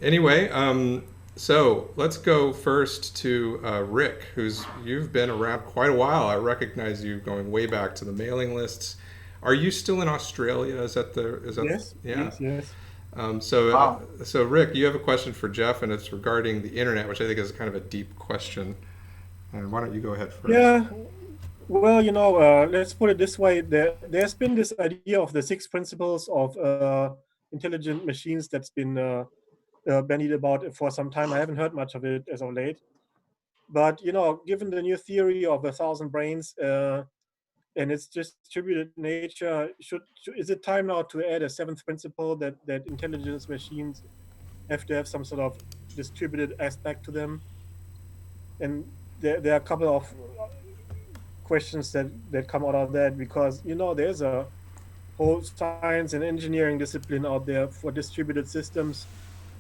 Anyway, so let's go first to Rick, you've been around quite a while. I recognize you going way back to the mailing lists. Are you still in Australia? Is that Yes, yeah? yes, yes. So Wow. so Rick, you have a question for Jeff, and it's regarding the internet, which I think is kind of a deep question. And why don't you go ahead first? Yeah, well, let's put it this way. There's been this idea of the six principles of intelligent machines that's been bandied about for some time. I haven't heard much of it as of late. But, given the new theory of 1,000 brains and its distributed nature, is it time now to add a seventh principle that intelligence machines have to have some sort of distributed aspect to them? And there are a couple of questions that come out of that because there's a whole science and engineering discipline out there for distributed systems,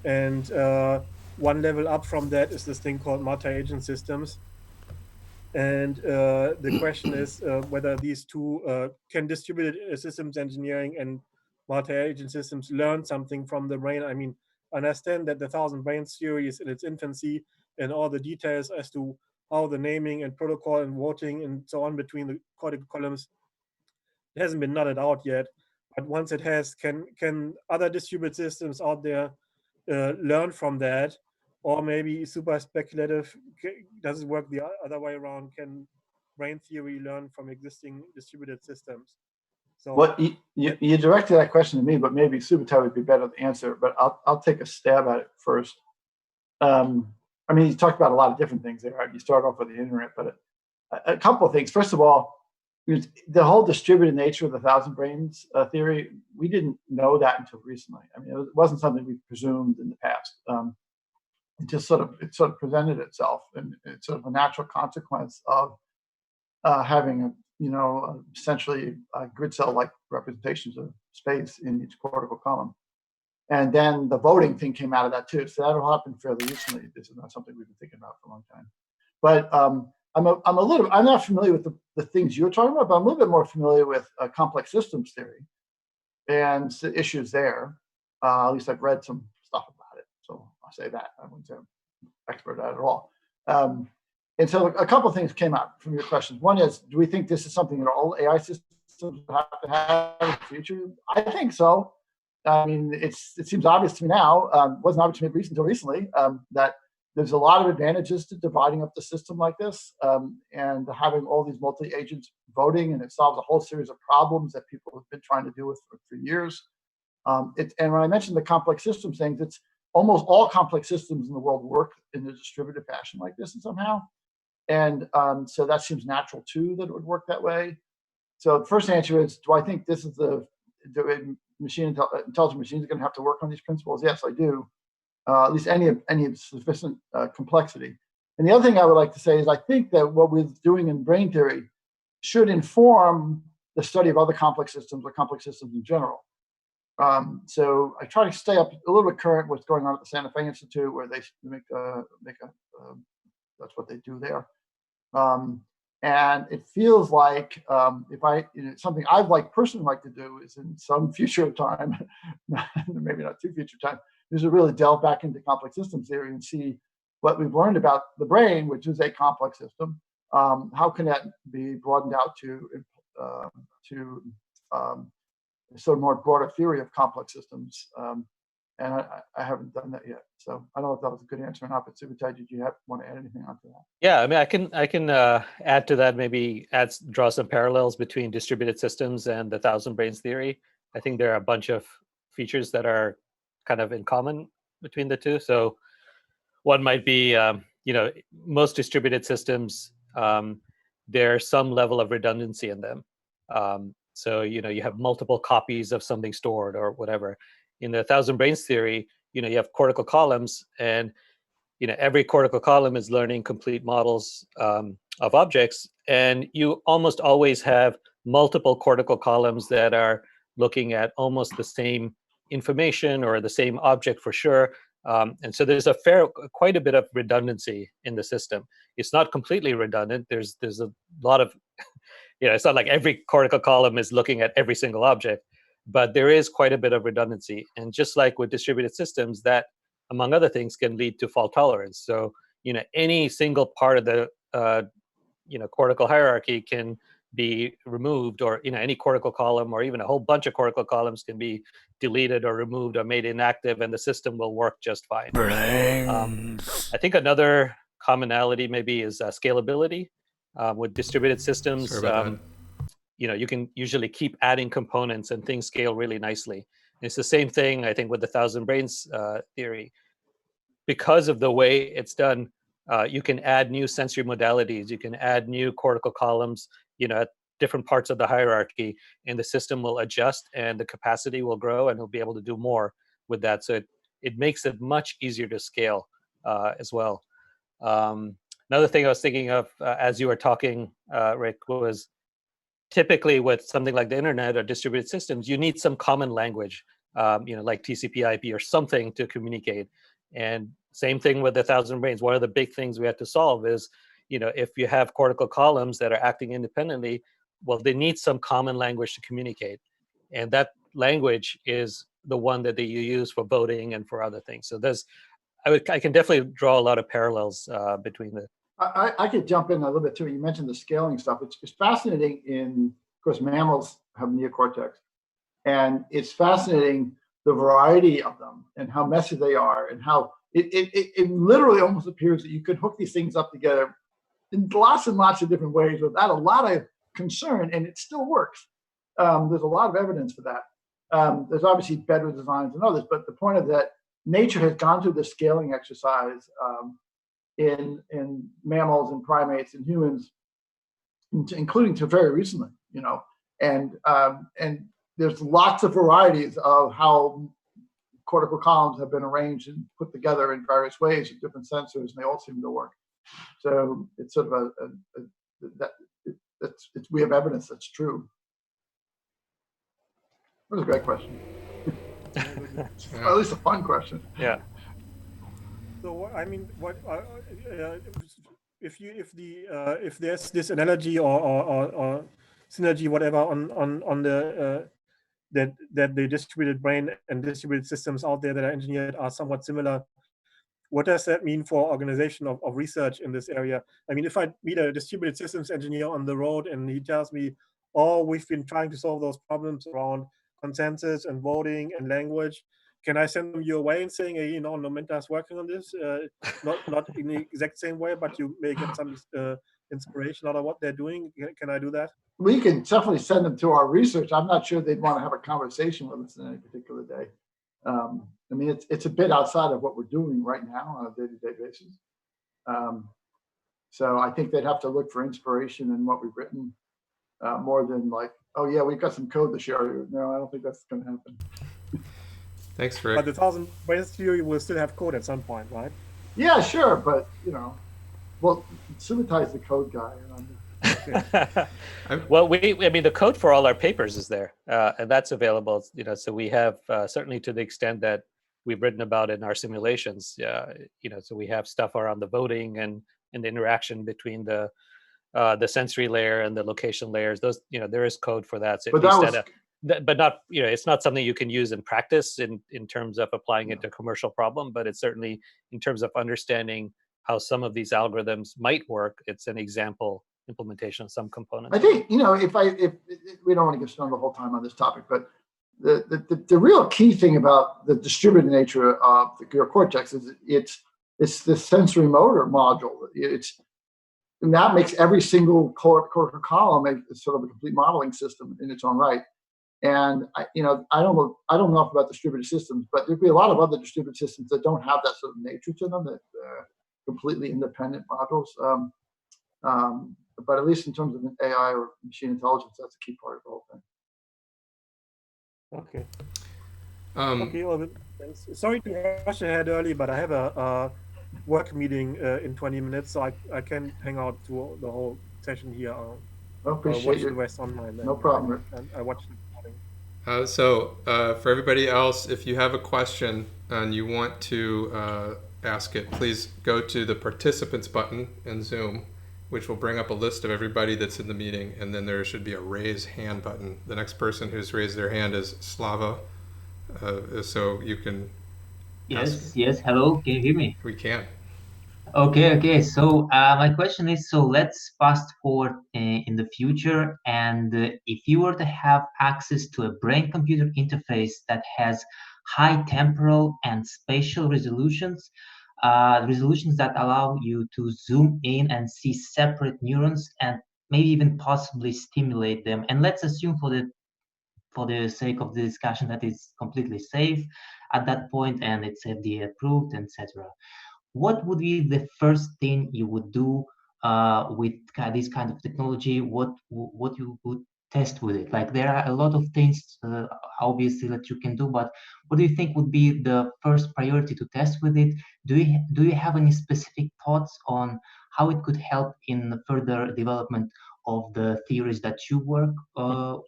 and one level up from that is this thing called multi-agent systems. And the question is whether these two can distributed systems engineering and multi-agent systems learn something from the brain. I mean, understand that the thousand brains theory is in its infancy, and all the details as to how the naming and protocol and voting and so on between the cortical columns, it hasn't been nutted out yet. But once it has, can other distributed systems out there learn from that? Or maybe super speculative, does it work the other way around? Can brain theory learn from existing distributed systems? So What you, you, that, you directed that question to me, but maybe Subotai would be better to answer. But I'll take a stab at it first. Um, I mean, you talked about a lot of different things there. Right? You start off with the internet, but a couple of things. First of all, the whole distributed nature of the thousand brains theory, we didn't know that until recently. I mean, it wasn't something we presumed in the past. It sort of presented itself, and it's sort of a natural consequence of having essentially grid cell like representations of space in each cortical column. And then the voting thing came out of that too. So that all happened fairly recently. This is not something we've been thinking about for a long time. But I'm not familiar with the things you're talking about, but I'm a little bit more familiar with complex systems theory and the issues there. At least I've read some stuff about it. So I'll say that. I wouldn't say I'm an expert at it at all. Um, and so a couple of things came out from your questions. One is, do we think this is something that all AI systems have to have in the future? I think so. I mean, it seems obvious to me now. Wasn't obvious to me until recently that there's a lot of advantages to dividing up the system like this and having all these multi-agents voting, and it solves a whole series of problems that people have been trying to deal with for years. And when I mentioned the complex systems things, it's almost all complex systems in the world work in a distributed fashion like this, and somehow. And so that seems natural too, that it would work that way. So the first answer is, do I think this is the intelligent machines are going to have to work on these principles? Yes, I do. At least any sufficient complexity. And the other thing I would like to say is, I think that what we're doing in brain theory should inform the study of other complex systems or complex systems in general. So I try to stay up a little bit current with what's going on at the Santa Fe Institute, where they make a that's what they do there. Um, and it feels like if something I'd personally like to do is in some future time, maybe not too future time, is to really delve back into complex systems theory and see what we've learned about the brain, which is a complex system. How can that be broadened out to sort of more broader theory of complex systems? And I haven't done that yet. So I don't know if that was a good answer or not, but Subutai, did you want to add anything onto that? Yeah, I mean, I can add to that. Maybe draw some parallels between distributed systems and the thousand brains theory. I think there are a bunch of features that are kind of in common between the two. So one might be, most distributed systems, there's some level of redundancy in them. So you have multiple copies of something stored or whatever. In the thousand brains theory, you have cortical columns, and every cortical column is learning complete models of objects, and you almost always have multiple cortical columns that are looking at almost the same information or the same object for sure. And so there's quite a bit of redundancy in the system. It's not completely redundant. There's a lot of, it's not like every cortical column is looking at every single object, but there is quite a bit of redundancy. And just like with distributed systems, that among other things, can lead to fault tolerance. So, any single part of the cortical hierarchy can be removed, or any cortical column, or even a whole bunch of cortical columns can be deleted or removed or made inactive, and the system will work just fine. I think another commonality maybe is scalability. With distributed systems, Sorry about that. you can usually keep adding components and things scale really nicely. It's the same thing, I think, with the thousand brains theory. Because of the way it's done, you can add new sensory modalities, you can add new cortical columns, at different parts of the hierarchy, and the system will adjust and the capacity will grow, and it'll be able to do more with that. So it makes it much easier to scale as well. Another thing I was thinking of as you were talking, Rick, was typically with something like the internet or distributed systems, you need some common language, like TCP/IP or something to communicate. And same thing with the thousand brains. One of the big things we have to solve is, if you have cortical columns that are acting independently, well, they need some common language to communicate. And that language is the one that you use for voting and for other things. So I can definitely draw a lot of parallels between the. I could jump in a little bit too. You mentioned the scaling stuff. It's fascinating. Of course, mammals have neocortex, and it's fascinating the variety of them and how messy they are, and how it literally almost appears that you could hook these things up together in lots and lots of different ways without a lot of concern, and it still works. There's a lot of evidence for that. There's obviously better designs than others, but the point is that nature has gone through the scaling exercise in mammals and primates and humans, including to very recently, and there's lots of varieties of how cortical columns have been arranged and put together in various ways with different sensors, and they all seem to work. So it's sort of we have evidence that's true. That was a great question. Or at least a fun question. Yeah. So I mean, what if there's this analogy or synergy, whatever, on the that the distributed brain and distributed systems out there that are engineered are somewhat similar, what does that mean for organization of research in this area? I mean, if I meet a distributed systems engineer on the road and he tells me, oh, we've been trying to solve those problems around consensus and voting and language, can I send them your way and saying, hey, Numenta is working on this, not in the exact same way, but you may get some inspiration out of what they're doing? Can I do that? We can definitely send them to our research. I'm not sure they'd want to have a conversation with us on any particular day. I mean, it's a bit outside of what we're doing right now on a day-to-day basis. So I think they'd have to look for inspiration in what we've written more than like, oh yeah, we've got some code to show you. No, I don't think that's going to happen. Thanks, Rick. But the thousand brains theory will still have code at some point, right? Yeah, sure, but well, Sumita is the code guy. Well, I mean, the code for all our papers is there, and that's available. So we have certainly, to the extent that we've written about in our simulations. So we have stuff around the voting and the interaction between the sensory layer and the location layers. Those, there is code for that. So but not, it's not something you can use in practice in terms of applying it to a commercial problem. But it's certainly, in terms of understanding how some of these algorithms might work, it's an example implementation of some components. I think, if we don't want to get started the whole time on this topic, but the real key thing about the distributed nature of your cortex is it's the sensory motor module. And that makes every single cortical column a sort of a complete modeling system in its own right. And I don't know enough about distributed systems, but there'd be a lot of other distributed systems that don't have that sort of nature to them, that completely independent modules. But at least in terms of AI or machine intelligence, that's a key part of the whole thing. Okay. Well, sorry to rush ahead early, but I have a work meeting in 20 minutes, so I can't hang out through the whole session here. I appreciate watch it. the rest online. No problem. And I watched the recording. So for everybody else, if you have a question and you want to ask it, please go to the participants button in Zoom, which will bring up a list of everybody that's in the meeting, and then there should be a raise hand button. The next person who's raised their hand is Slava, so you can Yes. Hello, can you hear me? We can. Okay. So my question is, so let's fast forward in the future, and if you were to have access to a brain-computer interface that has high temporal and spatial resolutions that allow you to zoom in and see separate neurons and maybe even possibly stimulate them, and let's assume for the sake of the discussion that it's completely safe at that point and it's FDA approved, etc. What would be the first thing you would do with this kind of technology? What you would test with it? Like there are a lot of things obviously that you can do, but what do you think would be the first priority to test with it? Do you have any specific thoughts on how it could help in the further development of the theories that you work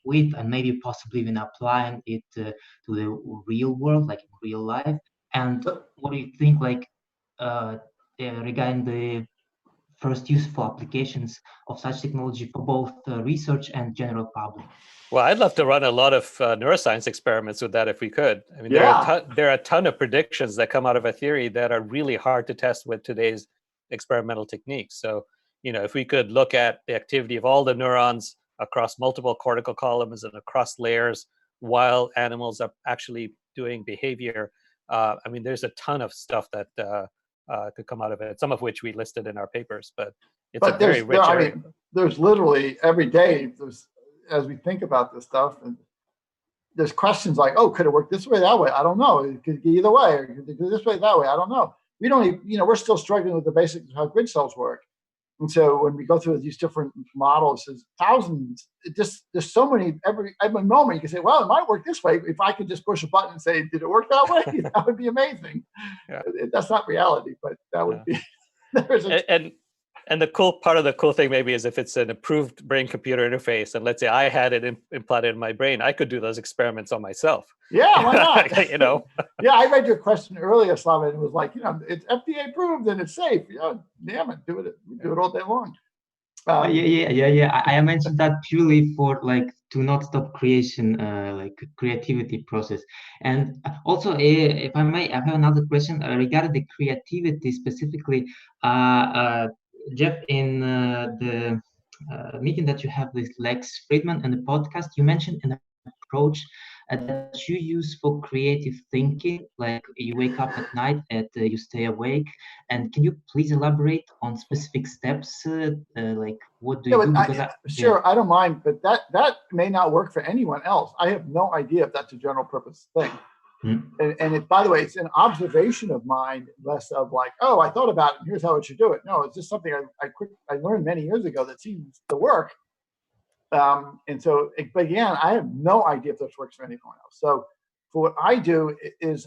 with, and maybe possibly even applying it to the real world, like in real life? And what do you think, like, regarding the first useful applications of such technology for both research and general public? Well, I'd love to run a lot of neuroscience experiments with that if we could. I mean, Yeah. there are a ton of predictions that come out of a theory that are really hard to test with today's experimental techniques. So, if we could look at the activity of all the neurons across multiple cortical columns and across layers while animals are actually doing behavior, I mean, there's a ton of stuff that could come out of it, some of which we listed in our papers, but it's a very rich area. There's literally every day, as we think about this stuff, and there's questions like, oh, could it work this way, that way? I don't know. It could go either way, or could it go this way, that way? I don't know. We don't even, we're still struggling with the basics of how grid cells work. And so when we go through these different models, there's thousands, there's so many, every moment you can say, well, it might work this way. If I could just push a button and say, did it work that way? That would be amazing. Yeah. That's not reality, but that would be. And the cool thing maybe is if it's an approved brain-computer interface, and let's say I had it implanted in my brain, I could do those experiments on myself. Yeah, why not? Yeah, I read your question earlier, Slava, and it was like, it's FDA approved and it's safe. Damn it, do it all day long. Yeah. I mentioned that purely for to not stop creation, creativity process. And also, if I may, I have another question regarding the creativity specifically. Jeff, in the meeting that you have with Lex Friedman and the podcast, you mentioned an approach that you use for creative thinking, like you wake up at night and you stay awake. And can you please elaborate on specific steps, like what do you do? Because I don't mind, but that may not work for anyone else. I have no idea if that's a general purpose thing. And by the way, it's an observation of mine, less of like, oh, I thought about it, and here's how it should do it. No, it's just something I learned many years ago that seems to work. And so, but again, I have no idea if this works for anyone else. So for what I do is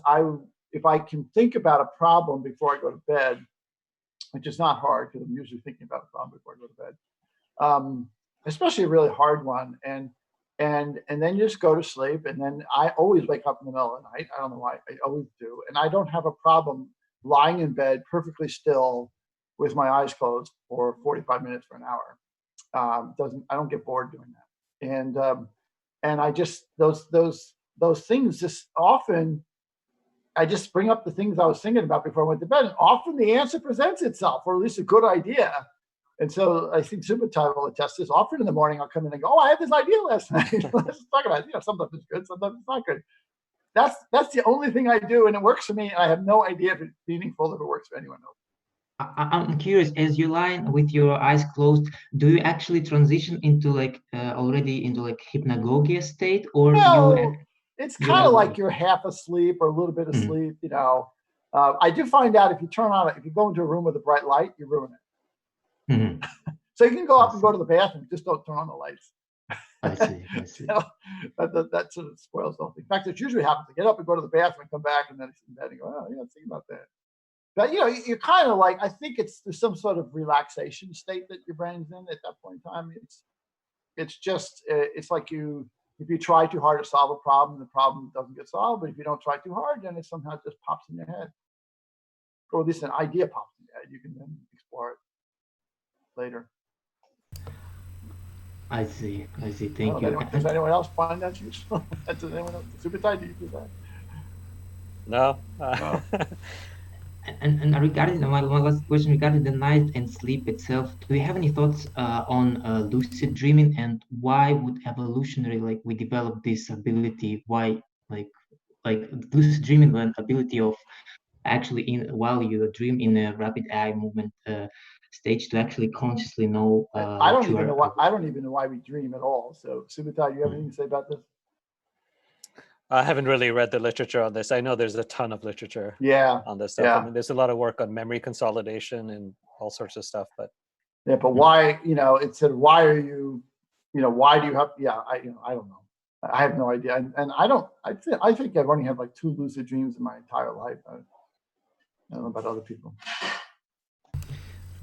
if I can think about a problem before I go to bed, which is not hard because I'm usually thinking about a problem before I go to bed, especially a really hard one. And then you just go to sleep. And then I always wake up in the middle of the night. I don't know why, I always do. And I don't have a problem lying in bed perfectly still with my eyes closed for 45 minutes for an hour. I don't get bored doing that. And I just, those things just often, I just bring up the things I was thinking about before I went to bed. And often the answer presents itself, or at least a good idea. And so I think Subhatai will attest this. Often in the morning, I'll come in and go, oh, I had this idea last night. Let's talk about it. Sometimes it's good, sometimes it's not good. That's the only thing I do. And it works for me. And I have no idea if it's meaningful, if it works for anyone else. I'm curious, as you lie with your eyes closed, do you actually transition into already into hypnagogia state, or no, it's kind of like you're half asleep or a little bit asleep, I do find out if you go into a room with a bright light, you ruin it. Mm-hmm. So you can go up and go to the bathroom, just don't turn on the lights. I see. That sort of spoils the whole thing. In fact, it usually happens to get up and go to the bathroom and come back and then it's in bed and go, oh, yeah, think about that. But you're kind of like, I think there's some sort of relaxation state that your brain's in at that point in time. It's just it's like if you try too hard to solve a problem, the problem doesn't get solved. But if you don't try too hard, then it somehow just pops in your head, or at least an idea pops in your head. You can then explore it later. I see. Thank you. Does anyone else find that useful? Does anyone else? Subhatai, do you do that? No. No. And regarding my last question regarding the night and sleep itself, do you have any thoughts on lucid dreaming, and why would evolutionary we develop this ability? Why like lucid dreaming, the ability of actually while you dream in a rapid eye movement stage to actually consciously know I don't even know why. I don't even know why we dream at all. So, Subitai, you have anything to say about this? I haven't really read the literature on this. I know there's a ton of literature Yeah. on this stuff. Yeah. I mean, there's a lot of work on memory consolidation and all sorts of stuff. But Yeah, but why? It said, why are you? Why do you have? Yeah, I don't know. I have no idea, and I don't. I think I've only had like 2 lucid dreams in my entire life. I don't know about other people.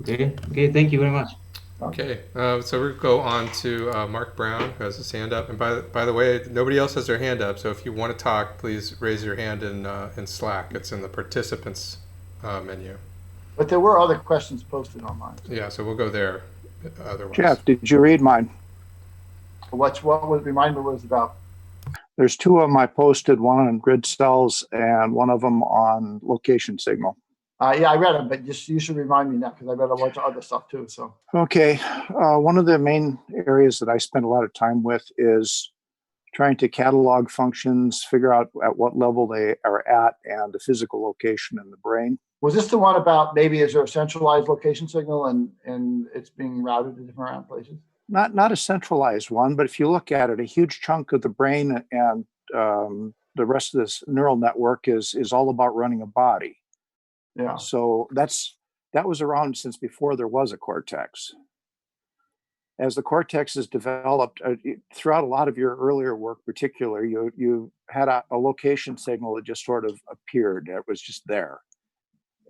Okay, thank you very much. Okay, so we'll go on to Mark Brown, who has his hand up. And by the way, nobody else has their hand up. So if you want to talk, please raise your hand in Slack. It's in the participants menu. But there were other questions posted online. Yeah, so we'll go there. Otherwise, Jeff, did you read mine? What was remind me what it was about? There's 2 of them I posted, one on grid cells and one of them on location signal. Yeah, I read them, but you should remind me now because I read a bunch of other stuff too. So Okay, one of the main areas that I spend a lot of time with is trying to catalog functions, figure out at what level they are at, and the physical location in the brain. was this the one about maybe is there a centralized location signal and it's being routed to different places? Not a centralized one, but if you look at it, a huge chunk of the brain and the rest of this neural network is all about running a body. Yeah. So that was around since before there was a cortex. As the cortex is developed, throughout a lot of your earlier work, particularly, you had a location signal that just sort of appeared. It was just there.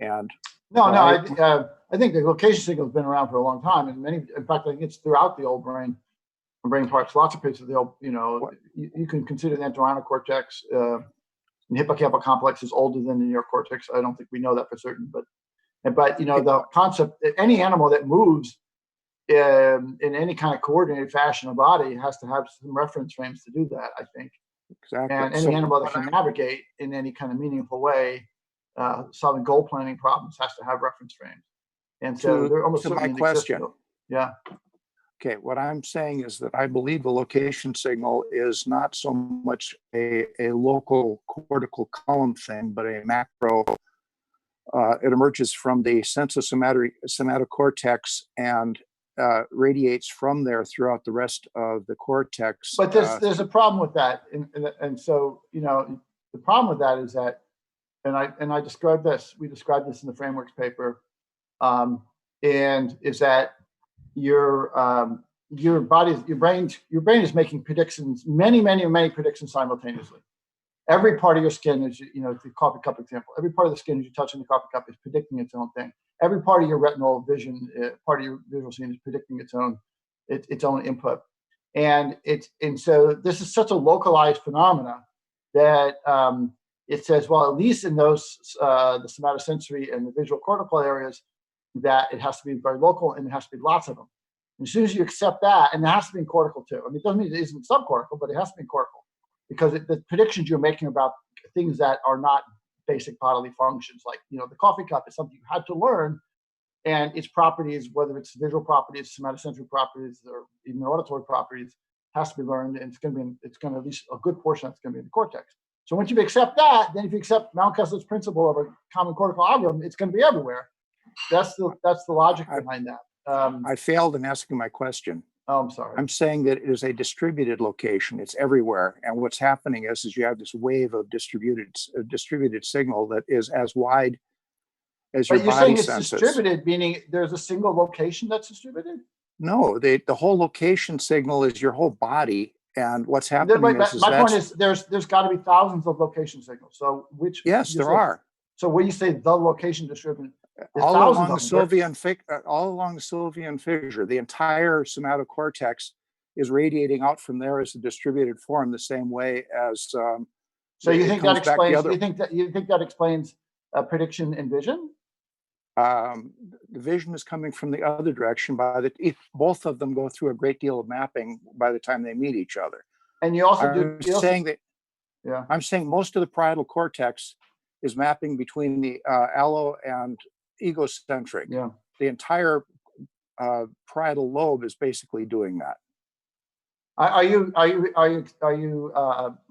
And I think the location signal has been around for a long time, and in fact, I think it's throughout the old brain parts. Lots of places of the old, you can consider the entorhinal cortex. The hippocampal complex is older than the neocortex. I don't think we know that for certain, but the concept that any animal that moves in any kind of coordinated fashion, a body has to have some reference frames to do that, I think. Exactly. And any animal that can navigate in any kind of meaningful way, solving goal planning problems, has to have reference frames. And so they're almost certainly my question. Yeah. Okay, what I'm saying is that I believe the location signal is not so much a local cortical column thing, but a macro. It emerges from the somatocortex and radiates from there throughout the rest of the cortex. But there's a problem with that, and so the problem with that is that, and I described this. We described this in the frameworks paper, and is that your brain is making predictions, many predictions simultaneously. Every part of your skin is, the coffee cup example, every part of the skin as you touch in the coffee cup is predicting its own thing. Every part of your retinal vision, part of your visual scene is predicting its own input. And so this is such a localized phenomena that it says, well, at least in those, the somatosensory and the visual cortical areas, that it has to be very local and it has to be lots of them. And as soon as you accept that, and it has to be in cortical too. I mean, it doesn't mean it isn't subcortical, but it has to be in cortical, because the predictions you're making about things that are not basic bodily functions, like, the coffee cup is something you had to learn, and its properties, whether it's visual properties, somatosensory properties, or even auditory properties, has to be learned, and it's going to at least a good portion that's going to be in the cortex. So once you accept that, then if you accept Mount Kessler's principle of a common cortical algorithm, it's going to be everywhere. That's the logic behind that. I failed in asking my question. Oh, I'm sorry. I'm saying that it is a distributed location. It's everywhere. And what's happening is you have this wave of distributed signal that is as wide as your But you're body saying it's senses. distributed, meaning there's a single location that's distributed? No, the whole location signal is your whole body. And what's happening My is point is there's got to be thousands of location signals. So yes, there are. So when you say the location distributed, all along the Sylvian fissure, the entire somatocortex is radiating out from there as a distributed form, the same way as. So you think that explains? You think that explains prediction in vision? The vision is coming from the other direction. Both of them go through a great deal of mapping by the time they meet each other. And you also I'm saying most of the parietal cortex is mapping between the allo and egocentric. Yeah. The entire parietal lobe is basically doing that. Are you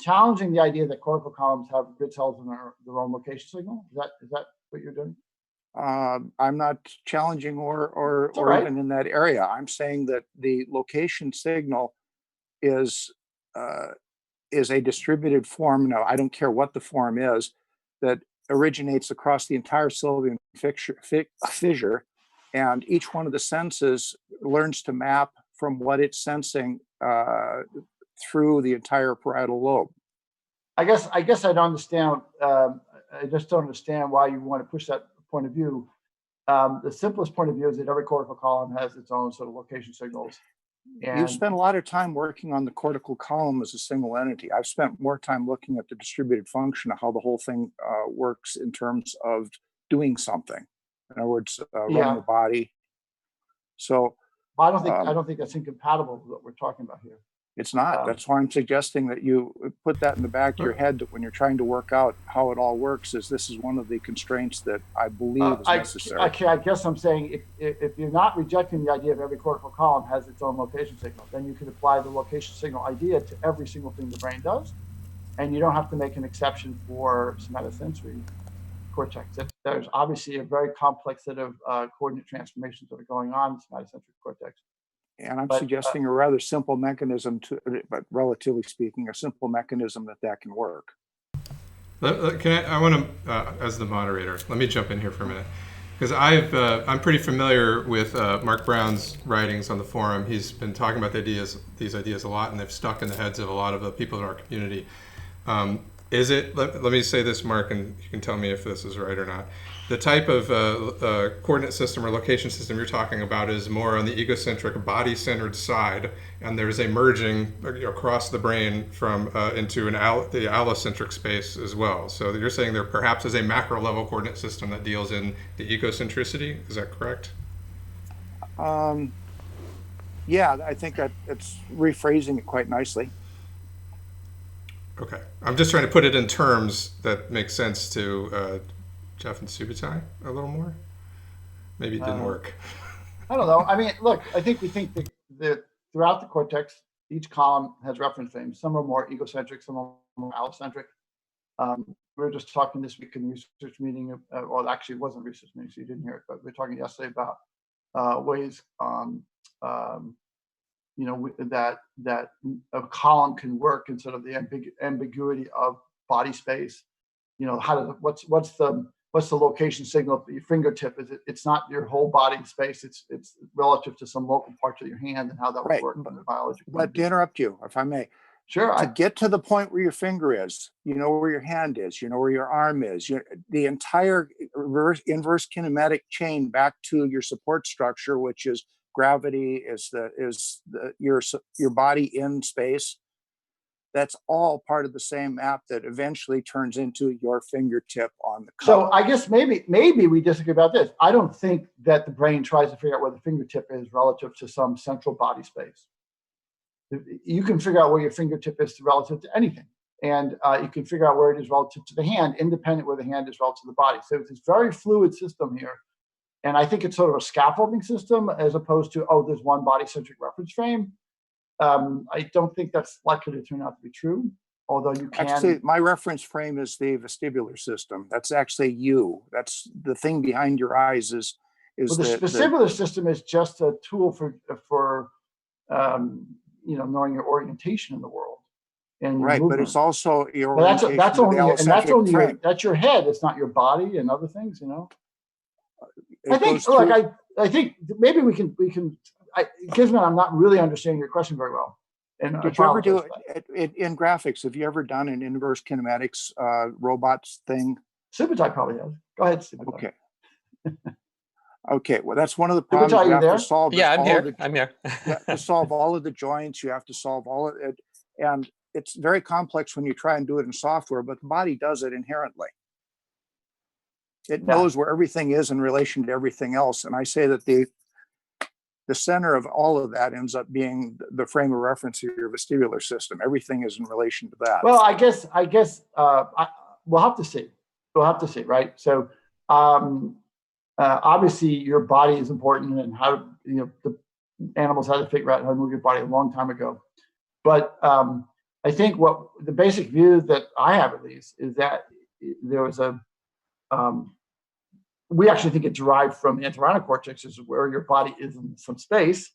challenging the idea that cortical columns have grid cells in their own location signal? Is that what you're doing? I'm not challenging or right. even in that area. I'm saying that the location signal is a distributed form. Now, I don't care what the form is, that originates across the entire sylvian fissure, and each one of the senses learns to map from what it's sensing through the entire parietal lobe. I guess I don't understand. I just don't understand why you want to push that point of view. The simplest point of view is that every cortical column has its own sort of location signals. And You've spent a lot of time working on the cortical column as a single entity. I've spent more time looking at the distributed function of how the whole thing works in terms of doing something. In other words, running the body. So I don't think that's incompatible with what we're talking about here. it's not. That's why I'm suggesting that you put that in the back of your head, that when you're trying to work out how it all works, this is one of the constraints that I believe is necessary. I guess I'm saying if you're not rejecting the idea of every cortical column has its own location signal, then you could apply the location signal idea to every single thing the brain does, and you don't have to make an exception for somatosensory cortex. There's obviously a very complex set of coordinate transformations that are going on in somatosensory cortex. And I'm suggesting a rather simple mechanism but relatively speaking, a simple mechanism that can work. I want to, as the moderator, let me jump in here for a minute, because I'm pretty familiar with Mark Brown's writings on the forum. He's been talking about these ideas a lot, and they've stuck in the heads of a lot of the people in our community. Let me say this, Mark, and you can tell me if this is right or not. The type of coordinate system or location system you're talking about is more on the egocentric, body-centered side, and there's a merging across the brain from into the allocentric space as well. So you're saying there perhaps is a macro-level coordinate system that deals in the egocentricity. Is that correct? Yeah, I think that it's rephrasing it quite nicely. Okay, I'm just trying to put it in terms that make sense to Jeff and Subutai a little more. Maybe it didn't work. I don't know. I mean, look, I think we think that throughout the cortex, each column has reference frames. Some are more egocentric, some are more allocentric. We were just talking this week in the research meeting. Well, actually, it wasn't a research meeting, so you didn't hear it. But we were talking yesterday about ways, that a column can work instead of the ambiguity of body space. What's the location signal at your fingertip? It's not your whole body space. It's relative to some local parts of your hand and how that would work in the biology. But to interrupt you, if I may. Sure. To get to the point where your finger is, you know where your hand is, you know where your arm is, the entire inverse kinematic chain back to your support structure, which is gravity, is your body in space. That's all part of the same map that eventually turns into your fingertip on the cup. So I guess maybe we disagree about this. I don't think that the brain tries to figure out where the fingertip is relative to some central body space. You can figure out where your fingertip is relative to anything. And you can figure out where it is relative to the hand, independent where the hand is relative to the body. So it's this very fluid system here. And I think it's sort of a scaffolding system as opposed to, there's one body-centric reference frame. I don't think that's likely to turn out to be true, although you can. Actually, my reference frame is the vestibular system. That's actually you. That's the thing behind your eyes the vestibular system is just a tool for knowing your orientation in the world. And right, movement. But it's also your orientation. That's your head. It's not your body and other things, I think maybe we can. Gizman, I'm not really understanding your question very well. And did you ever do it in graphics? Have you ever done an inverse kinematics robots thing? Subutai probably has. Go ahead, Subutai. Okay. Okay. Well, that's one of the problems you have to solve. Yeah, I'm here. I'm here. You have to solve all of the joints. You have to solve all of it, and it's very complex when you try and do it in software. But the body does it inherently. It knows where everything is in relation to everything else. And I say that the center of all of that ends up being the frame of reference of your vestibular system. Everything is in relation to that. Well, I guess we'll have to see. we'll have to see, right? So obviously your body is important, and how, the animals had to figure out how to move your body a long time ago. But I think what the basic view that I have, at least, is that there was we actually think it derived from entorhinal cortex, is where your body is in some space.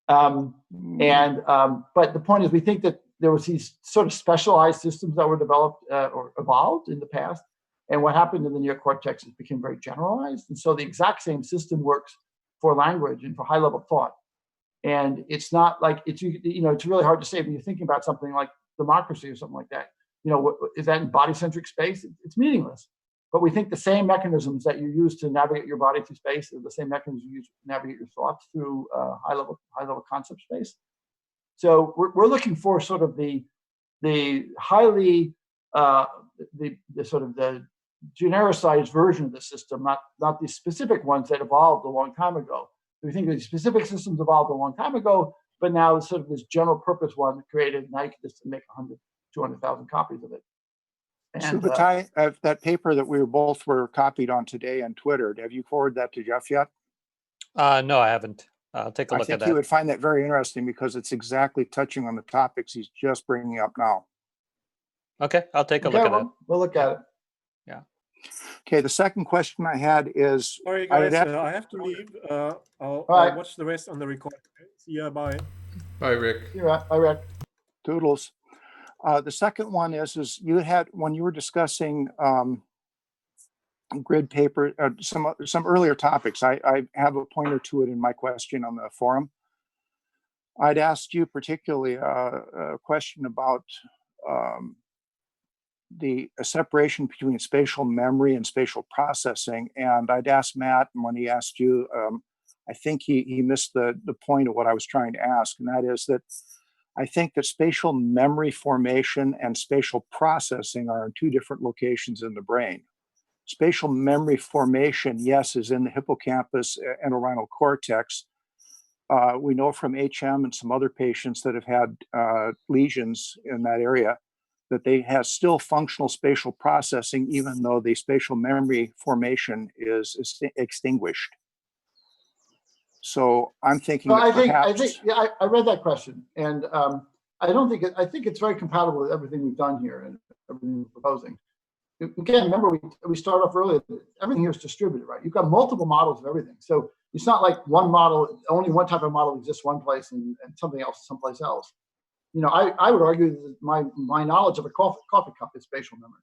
But the point is, we think that there was these sort of specialized systems that were developed or evolved in the past. And what happened in the neocortex is became very generalized. And so the exact same system works for language and for high level thought. And it's not like it's really hard to say when you're thinking about something like democracy or something like that. Is that in body centric space? It's meaningless. But we think the same mechanisms that you use to navigate your body through space are the same mechanisms you use to navigate your thoughts through high level concept space. So we're looking for sort of the highly the sort of the genericized version of the system, not the specific ones that evolved a long time ago. We think the specific systems evolved a long time ago, but now sort of this general purpose one created. Now you can just make 100, 200,000 copies of it. And that paper that we were copied on today on Twitter, have you forwarded that to Jeff yet? No, I haven't. I'll take a look at that. I think he would find that very interesting, because it's exactly touching on the topics he's just bringing up now. Okay, I'll take a look at that. We'll look at it. Yeah. Okay, the second question I had is... Sorry, guys, I have to leave. I'll watch the rest on the recording. See ya, bye. Bye, Rick. You're right. Bye, Rick. Toodles. The second one is you had, when you were discussing grid paper, some earlier topics, I have a pointer to it in my question on the forum. I'd asked you particularly a question about the separation between spatial memory and spatial processing. And I'd asked Matt, and when he asked you, I think he missed the point of what I was trying to ask. And that is that I think that spatial memory formation and spatial processing are in two different locations in the brain. Spatial memory formation, yes, is in the hippocampus and entorhinal cortex. We know from HM and some other patients that have had lesions in that area that they have still functional spatial processing, even though the spatial memory formation is extinguished. So I'm thinking that perhaps... I read that question, and I think it's very compatible with everything we've done here and everything we're proposing. Again, remember we started off earlier, everything here is distributed, right? You've got multiple models of everything. So it's not like one model, only one type of model exists one place and something else someplace else. I would argue that my knowledge of a coffee cup is spatial memory,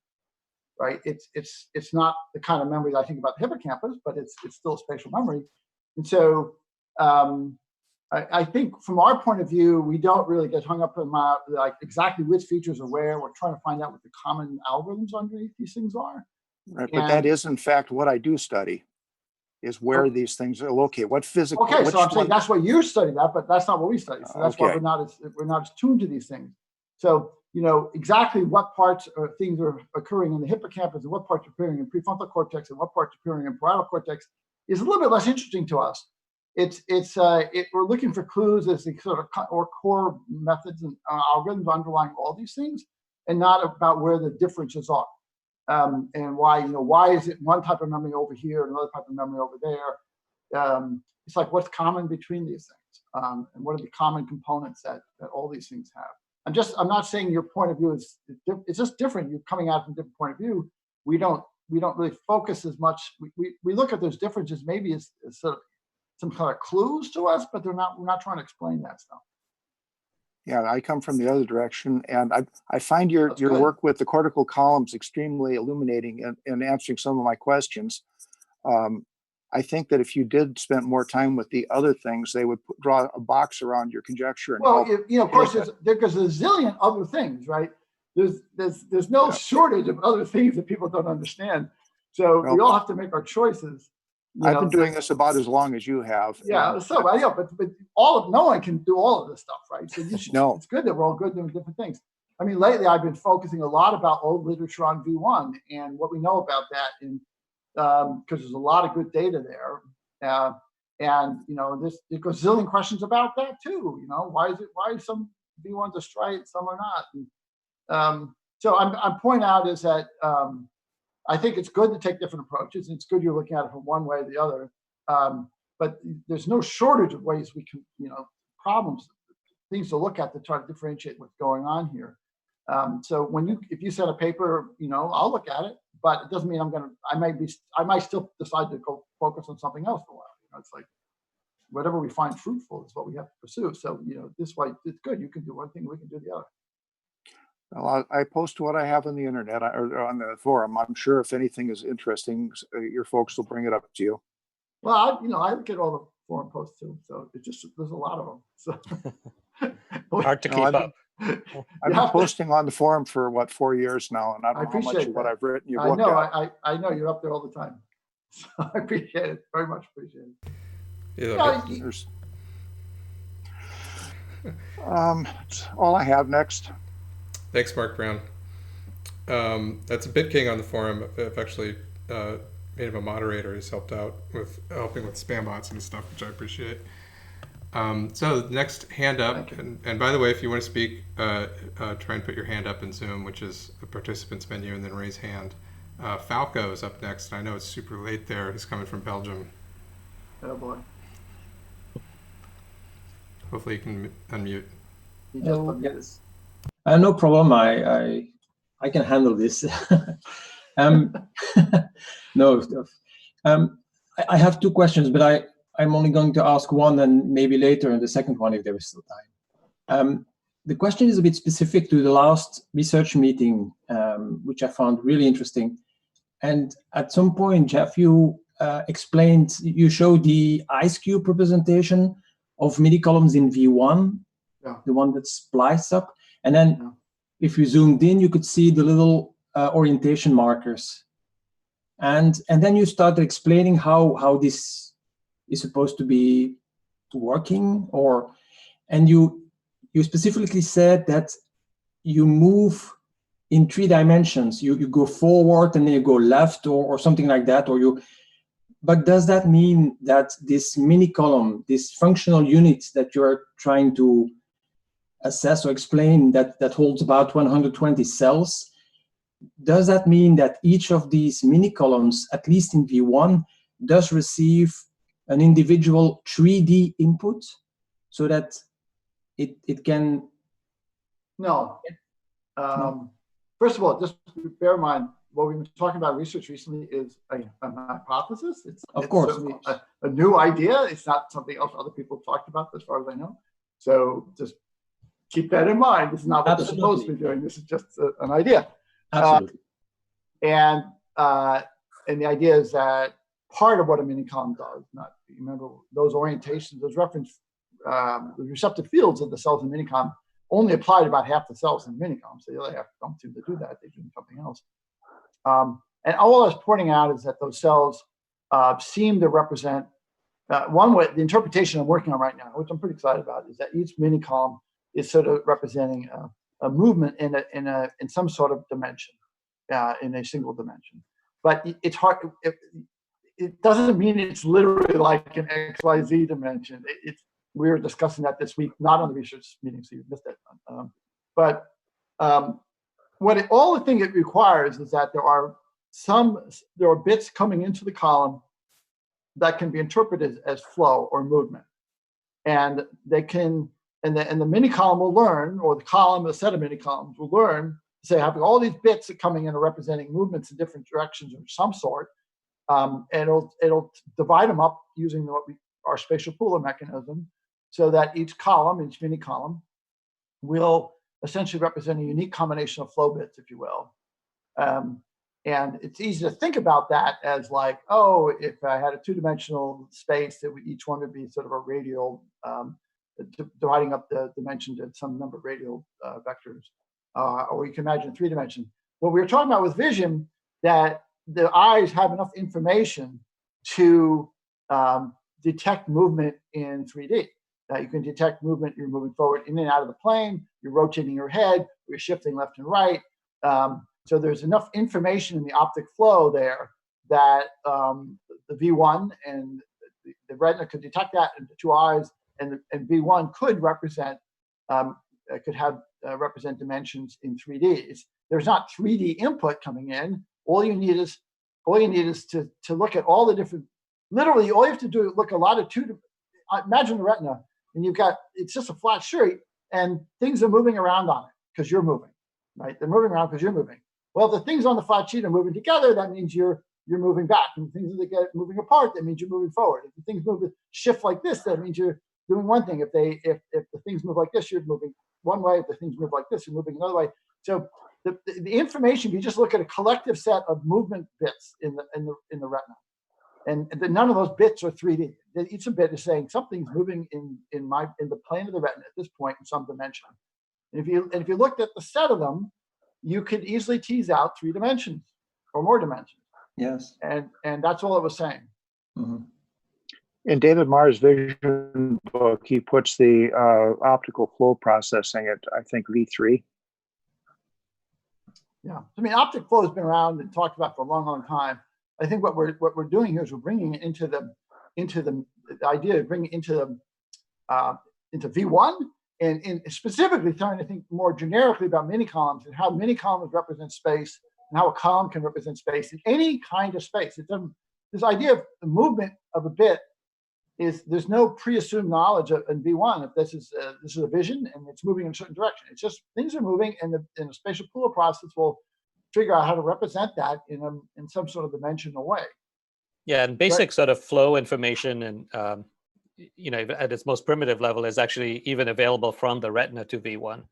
right? It's not the kind of memory that I think about the hippocampus, but it's still spatial memory. And so I think from our point of view, we don't really get hung up in like exactly which features are where. We're trying to find out what the common algorithms underneath these things are. Right, but that is in fact what I do study, is where these things are located. What physical? Okay, so I'm saying that's what you study that, but that's not what we study. So that's why we're not as tuned to these things. So exactly what parts or things are occurring in the hippocampus and what parts are occurring in prefrontal cortex and what parts are occurring in parietal cortex is a little bit less interesting to us. We're looking for clues as the sort of or core methods and algorithms underlying all these things, and not about where the differences are, and why is it one type of memory over here and another type of memory over there. It's like what's common between these things, and what are the common components that all these things have. I'm not saying your point of view is it's just different. You're coming out from a different point of view. We don't really focus as much. We look at those differences maybe as sort of some kind of clues to us, but we're not trying to explain that stuff. Yeah, I come from the other direction, and I find your work with the cortical columns extremely illuminating in answering some of my questions. I think that if you did spend more time with the other things, they would draw a box around your conjecture. And of course, there's a zillion other things, right? There's no shortage of other things that people don't understand. So we all have to make our choices. I've been doing this about as long as you have. Yeah, but no one can do all of this stuff, right? So it's good that we're all good doing different things. I mean, lately I've been focusing a lot about old literature on V1 and what we know about that, and because there's a lot of good data there, and there's a gazillion questions about that too. Why is some V1s are straight, some are not? And, so I'm pointing out is that I think it's good to take different approaches. It's good you're looking at it from one way or the other. But there's no shortage of ways we can, problems, things to look at to try to differentiate what's going on here. So if you send a paper, I'll look at it, but it doesn't mean I might still decide to go focus on something else for a while. It's like whatever we find fruitful is what we have to pursue. So, this way it's good. You can do one thing, we can do the other. Well, I post what I have on the internet or on the forum. I'm sure if anything is interesting, your folks will bring it up to you. Well, I look at all the forum posts too. So there's a lot of them. So Hard to keep up. I've been posting on the forum for 4 years now, and I don't know how much of what I've written you've looked at. I know you're up there all the time. So I appreciate it. Very much appreciate it. That's all I have. Next. Thanks, Mark Brown. That's a BitKing on the forum. I've actually made him a moderator. He's helping with spam bots and stuff, which I appreciate. So the next hand up, and by the way, if you want to speak, try and put your hand up in Zoom, which is the participants menu, and then raise hand. Falco is up next. I know it's super late there. He's coming from Belgium. Oh boy. Hopefully you can unmute. Yes. No problem. I can handle this. No. I have two questions, but I'm only going to ask one, and maybe later in the second one if there is still time. The question is a bit specific to the last research meeting, which I found really interesting. And at some point, Jeff, you you showed the ice cube representation of MIDI columns in V1, the one that's spliced up. And then if you zoomed in, you could see the little orientation markers. And then you started explaining how this is supposed to be working, and you specifically said that you move in 3 dimensions. You go forward and then you go left or something like that, but does that mean that this mini column, this functional unit that you're trying to assess or explain that holds about 120 cells, does that mean that each of these mini columns, at least in V1, does receive an individual 3D input so that it can? No. First of all, just bear in mind, what we've been talking about research recently is a hypothesis. It's a new idea. It's not something else other people have talked about, as far as I know. So just keep that in mind. This is not what they're supposed to be doing. This is just an idea. Absolutely. And the idea is that part of what a mini column does, remember those orientations, those reference, the receptive fields of the cells in mini column only apply to about half the cells in the mini column. So the other half don't seem to do that. They're doing something else. And all I was pointing out is that those cells seem to represent one way. The interpretation I'm working on right now, which I'm pretty excited about, is that each mini column is sort of representing a movement in some sort of dimension, in a single dimension. But it's hard. It doesn't mean it's literally like an XYZ dimension. We were discussing that this week, not on the research meeting, so you missed it. But all the thing it requires is that there are bits coming into the column that can be interpreted as flow or movement, and they can. And the mini column will learn, or the column, a set of mini columns will learn to say, having all these bits that coming in are representing movements in different directions of some sort, and it'll divide them up using our spatial pooler mechanism, so that each mini column, will essentially represent a unique combination of flow bits, if you will. And it's easy to think about that as like, if I had a 2-dimensional space, each one would be sort of a radial. Dividing up the dimension to some number of radial vectors, or you can imagine 3-dimension. What we were talking about with vision, that the eyes have enough information to detect movement in 3D. You can detect movement. You're moving forward in and out of the plane. You're rotating your head. You're shifting left and right. So there's enough information in the optic flow there that the V1 and the retina could detect that, and the 2 eyes. And V1 could represent represent dimensions in 3D. There's not 3D input coming in, all you need is to look at all the different. Literally, all you have to do is look a lot of imagine the retina, and it's just a flat sheet, and things are moving around on it because you're moving, right? They're moving around because you're moving. Well, if the things on the flat sheet are moving together, that means you're moving back. And things that get moving apart, that means you're moving forward. If the things shift like this, that means you're doing one thing. If the things move like this, you're moving one way. If the things move like this, you're moving another way. So the information, if you just look at a collective set of movement bits in the retina, and none of those bits are 3D. Each bit is saying something's moving in the plane of the retina at this point in some dimension. And if you looked at the set of them, you could easily tease out 3 dimensions or more dimensions. Yes. And that's all it was saying. Mm-hmm. In David Marr's vision book, he puts the optical flow processing at, I think, V3. Yeah, I mean, optic flow has been around and talked about for a long, long time. I think what we're doing here is we're bringing it into the idea of bringing it into V1 and specifically trying to think more generically about mini columns and how mini columns represent space and how a column can represent space in any kind of space. This idea of the movement of a bit there's no pre-assumed knowledge in V1 if this is a vision and it's moving in a certain direction. It's just things are moving, and the spatial pool process will figure out how to represent that in some sort of dimensional way. Yeah, and basic sort of flow information and at its most primitive level is actually even available from the retina to V1.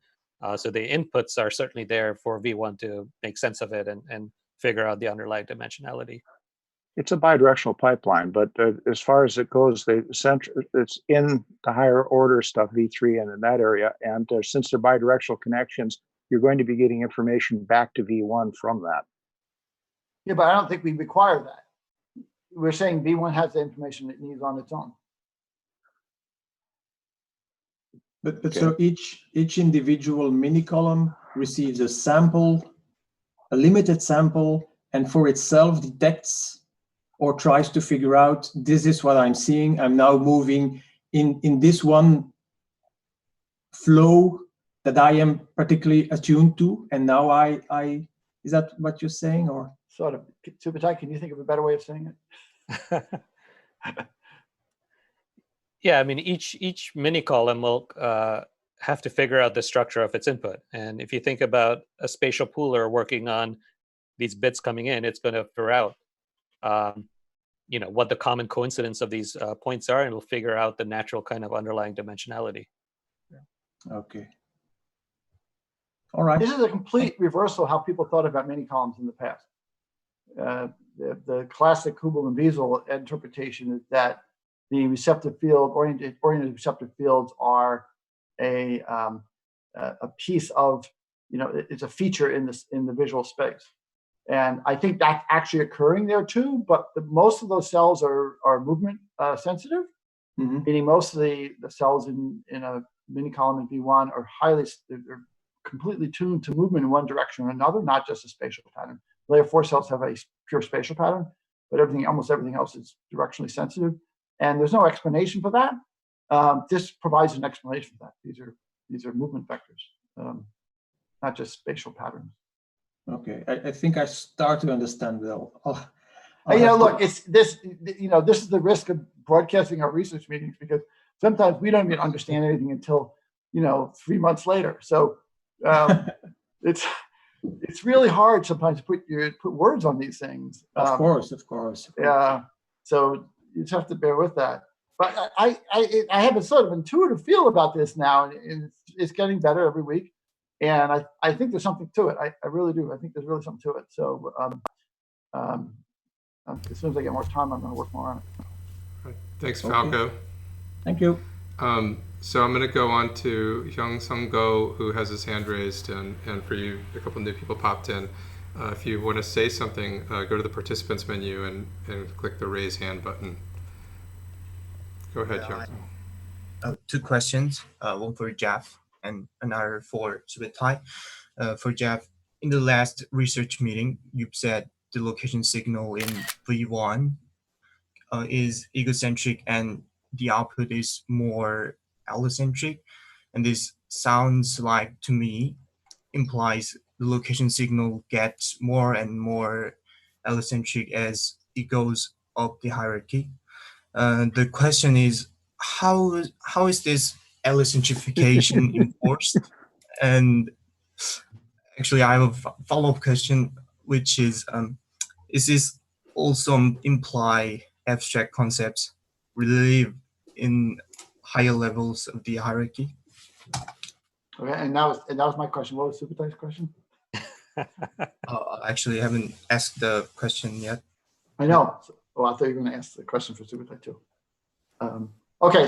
So the inputs are certainly there for V1 to make sense of it and figure out the underlying dimensionality. It's a bidirectional pipeline, but as far as it goes, it's in the higher order stuff, V3 and in that area. And since they're bidirectional connections, you're going to be getting information back to V1 from that. Yeah, but I don't think we require that. We're saying V1 has the information it needs on its own. But okay. So each individual mini column receives a sample, a limited sample, and for itself detects or tries to figure out, this is what I'm seeing. I'm now moving in this one flow that I am particularly attuned to. And now I is that what you're saying, or? Sort of. Subutai, can you think of a better way of saying it? Yeah, I mean, each mini column will have to figure out the structure of its input. And if you think about a spatial pooler working on these bits coming in, it's going to figure out what the common coincidence of these points are, and it'll figure out the natural kind of underlying dimensionality. Okay. All right. This is a complete reversal of how people thought about mini columns in the past. The classic Hubel and Wiesel interpretation is that the receptive field, oriented receptive fields are a piece of, it's a feature in the visual space. And I think that's actually occurring there too, but most of those cells are movement sensitive, meaning most of the cells in a mini column in V1 are they're completely tuned to movement in one direction or another, not just a spatial pattern. Layer 4 cells have a pure spatial pattern, but almost everything else is directionally sensitive. And there's no explanation for that. This provides an explanation for that. These are movement vectors, not just spatial patterns. Okay, I think I start to understand well. Look, it's this. This is the risk of broadcasting our research meetings, because sometimes we don't even understand anything until 3 months later. So it's really hard sometimes to put words on these things. Of course. Yeah. So you just have to bear with that. But I have a sort of intuitive feel about this now, and it's getting better every week. And I think there's something to it. I really do. I think there's really something to it. So as soon as I get more time, I'm going to work more on it. Right. Thanks, Falco. Okay. Thank you. So I'm going to go on to Hyung Sung Go, who has his hand raised, and for you, a couple new people popped in. If you want to say something, go to the participants menu and click the raise hand button. Go ahead, Hyung. 2 questions, one for Jeff and another for Subutai. For Jeff, in the last research meeting, you said the location signal in V1 is egocentric and the output is more allocentric. And this sounds like, to me, implies the location signal gets more and more allocentric as it goes up the hierarchy. The question is, how is this allocentrification enforced? And actually, I have a follow-up question, which is this also imply abstract concepts live in higher levels of the hierarchy? Okay, and that was my question. What was Subutai's question? Actually, I haven't asked the question yet. I know. Oh, I thought you were going to ask the question for Subutai too. Okay,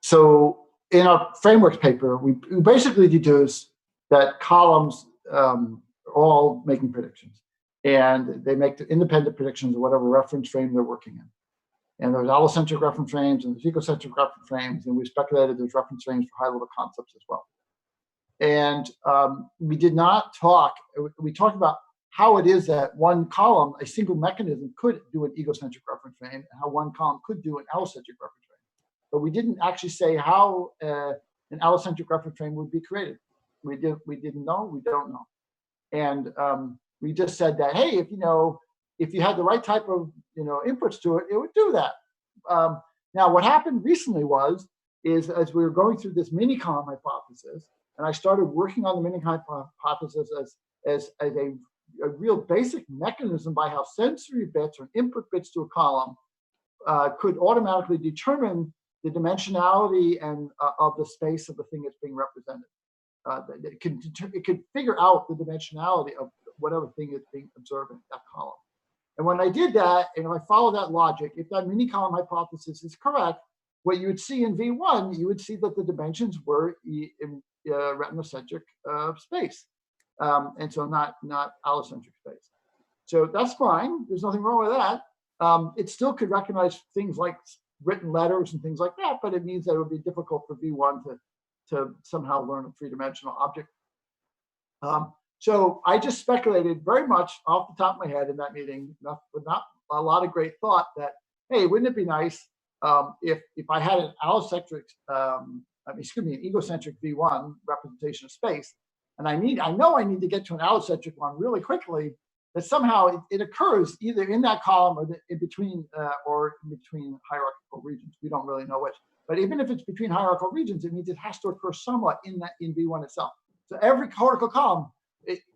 so in our frameworks paper, we basically deduce that columns are all making predictions, and they make the independent predictions of whatever reference frame they're working in. And there's allocentric reference frames and there's ecocentric reference frames, and we speculated there's reference frames for high-level concepts as well. And we did not talk. We talked about how it is that one column, a single mechanism, could do an egocentric reference frame, and how one column could do an allocentric reference frame. But we didn't actually say how an allocentric reference frame would be created. We didn't know. We don't know. And we just said that, hey, if you had the right type of inputs to it, it would do that. Now, what happened recently is as we were going through this mini column hypothesis, and I started working on the mini hypothesis as a real basic mechanism by how sensory bits or input bits to a column could automatically determine the dimensionality and of the space of the thing that's being represented. It could figure out the dimensionality of whatever thing is being observed in that column. And when I did that, and if I follow that logic, if that mini column hypothesis is correct, what you would see in V1, you would see that the dimensions were in retinocentric space, and so not allocentric space. So that's fine. There's nothing wrong with that. It still could recognize things like written letters and things like that, but it means that it would be difficult for V1 to somehow learn a three-dimensional object. So I just speculated very much off the top of my head in that meeting, with not a lot of great thought, that, hey, wouldn't it be nice if I had an allocentric, an egocentric V1 representation of space, and I know I need to get to an allocentric one really quickly, that somehow it occurs either in that column or in between hierarchical regions. We don't really know which. But even if it's between hierarchical regions, it means it has to occur somewhat in V1 itself. So every cortical column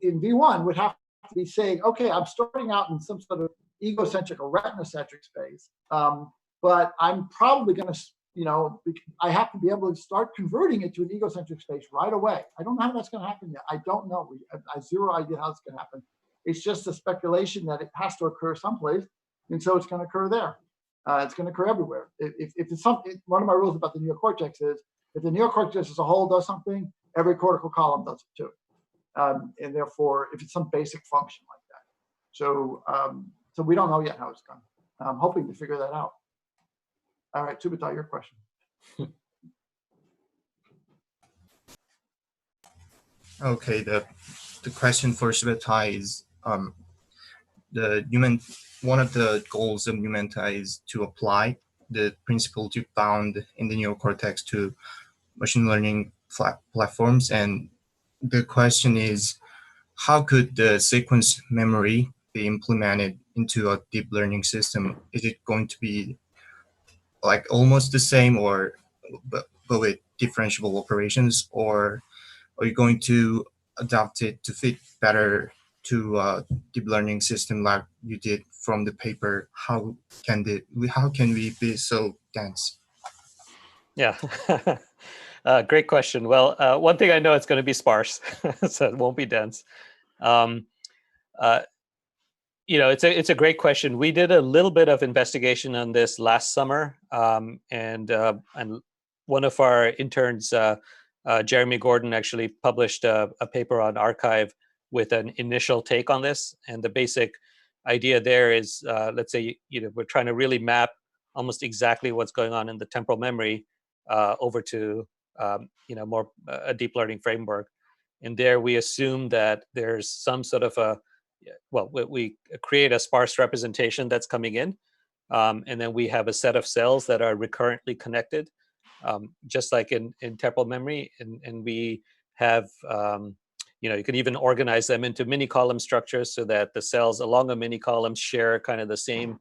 in V1 would have to be saying, okay, I'm starting out in some sort of egocentric or retinocentric space, but I'm probably going to, I have to be able to start converting it to an egocentric space right away. I don't know how that's going to happen yet. I don't know. I have zero idea how it's going to happen. It's just a speculation that it has to occur someplace, and so it's going to occur there. It's going to occur everywhere. If it's something, one of my rules about the neocortex is, if the neocortex as a whole does something, every cortical column does it too. And therefore, if it's some basic function like that. So we don't know yet how it's done. I'm hoping to figure that out. All right, Subutai, your question. Okay, the question for Subutai is one of the goals of Numenta is to apply the principles you found in the neocortex to machine learning platforms. And the question is, how could the sequence memory be implemented into a deep learning system? Is it going to be like almost the same, or but with differentiable operations, or are you going to adapt it to fit better to a deep learning system like you did from the paper? How can we be so dense? Yeah, great question. Well, one thing I know, it's going to be sparse, so it won't be dense. It's a great question. We did a little bit of investigation on this last summer, and one of our interns, Jeremy Gordon, actually published a paper on Archive with an initial take on this. And the basic idea there is, let's say, we're trying to really map almost exactly what's going on in the temporal memory over to, more a deep learning framework. And there we assume that there's some sort of we create a sparse representation that's coming in, and then we have a set of cells that are recurrently connected, just like in temporal memory, and we have You can even organize them into mini column structures so that the cells along a mini column share kind of the same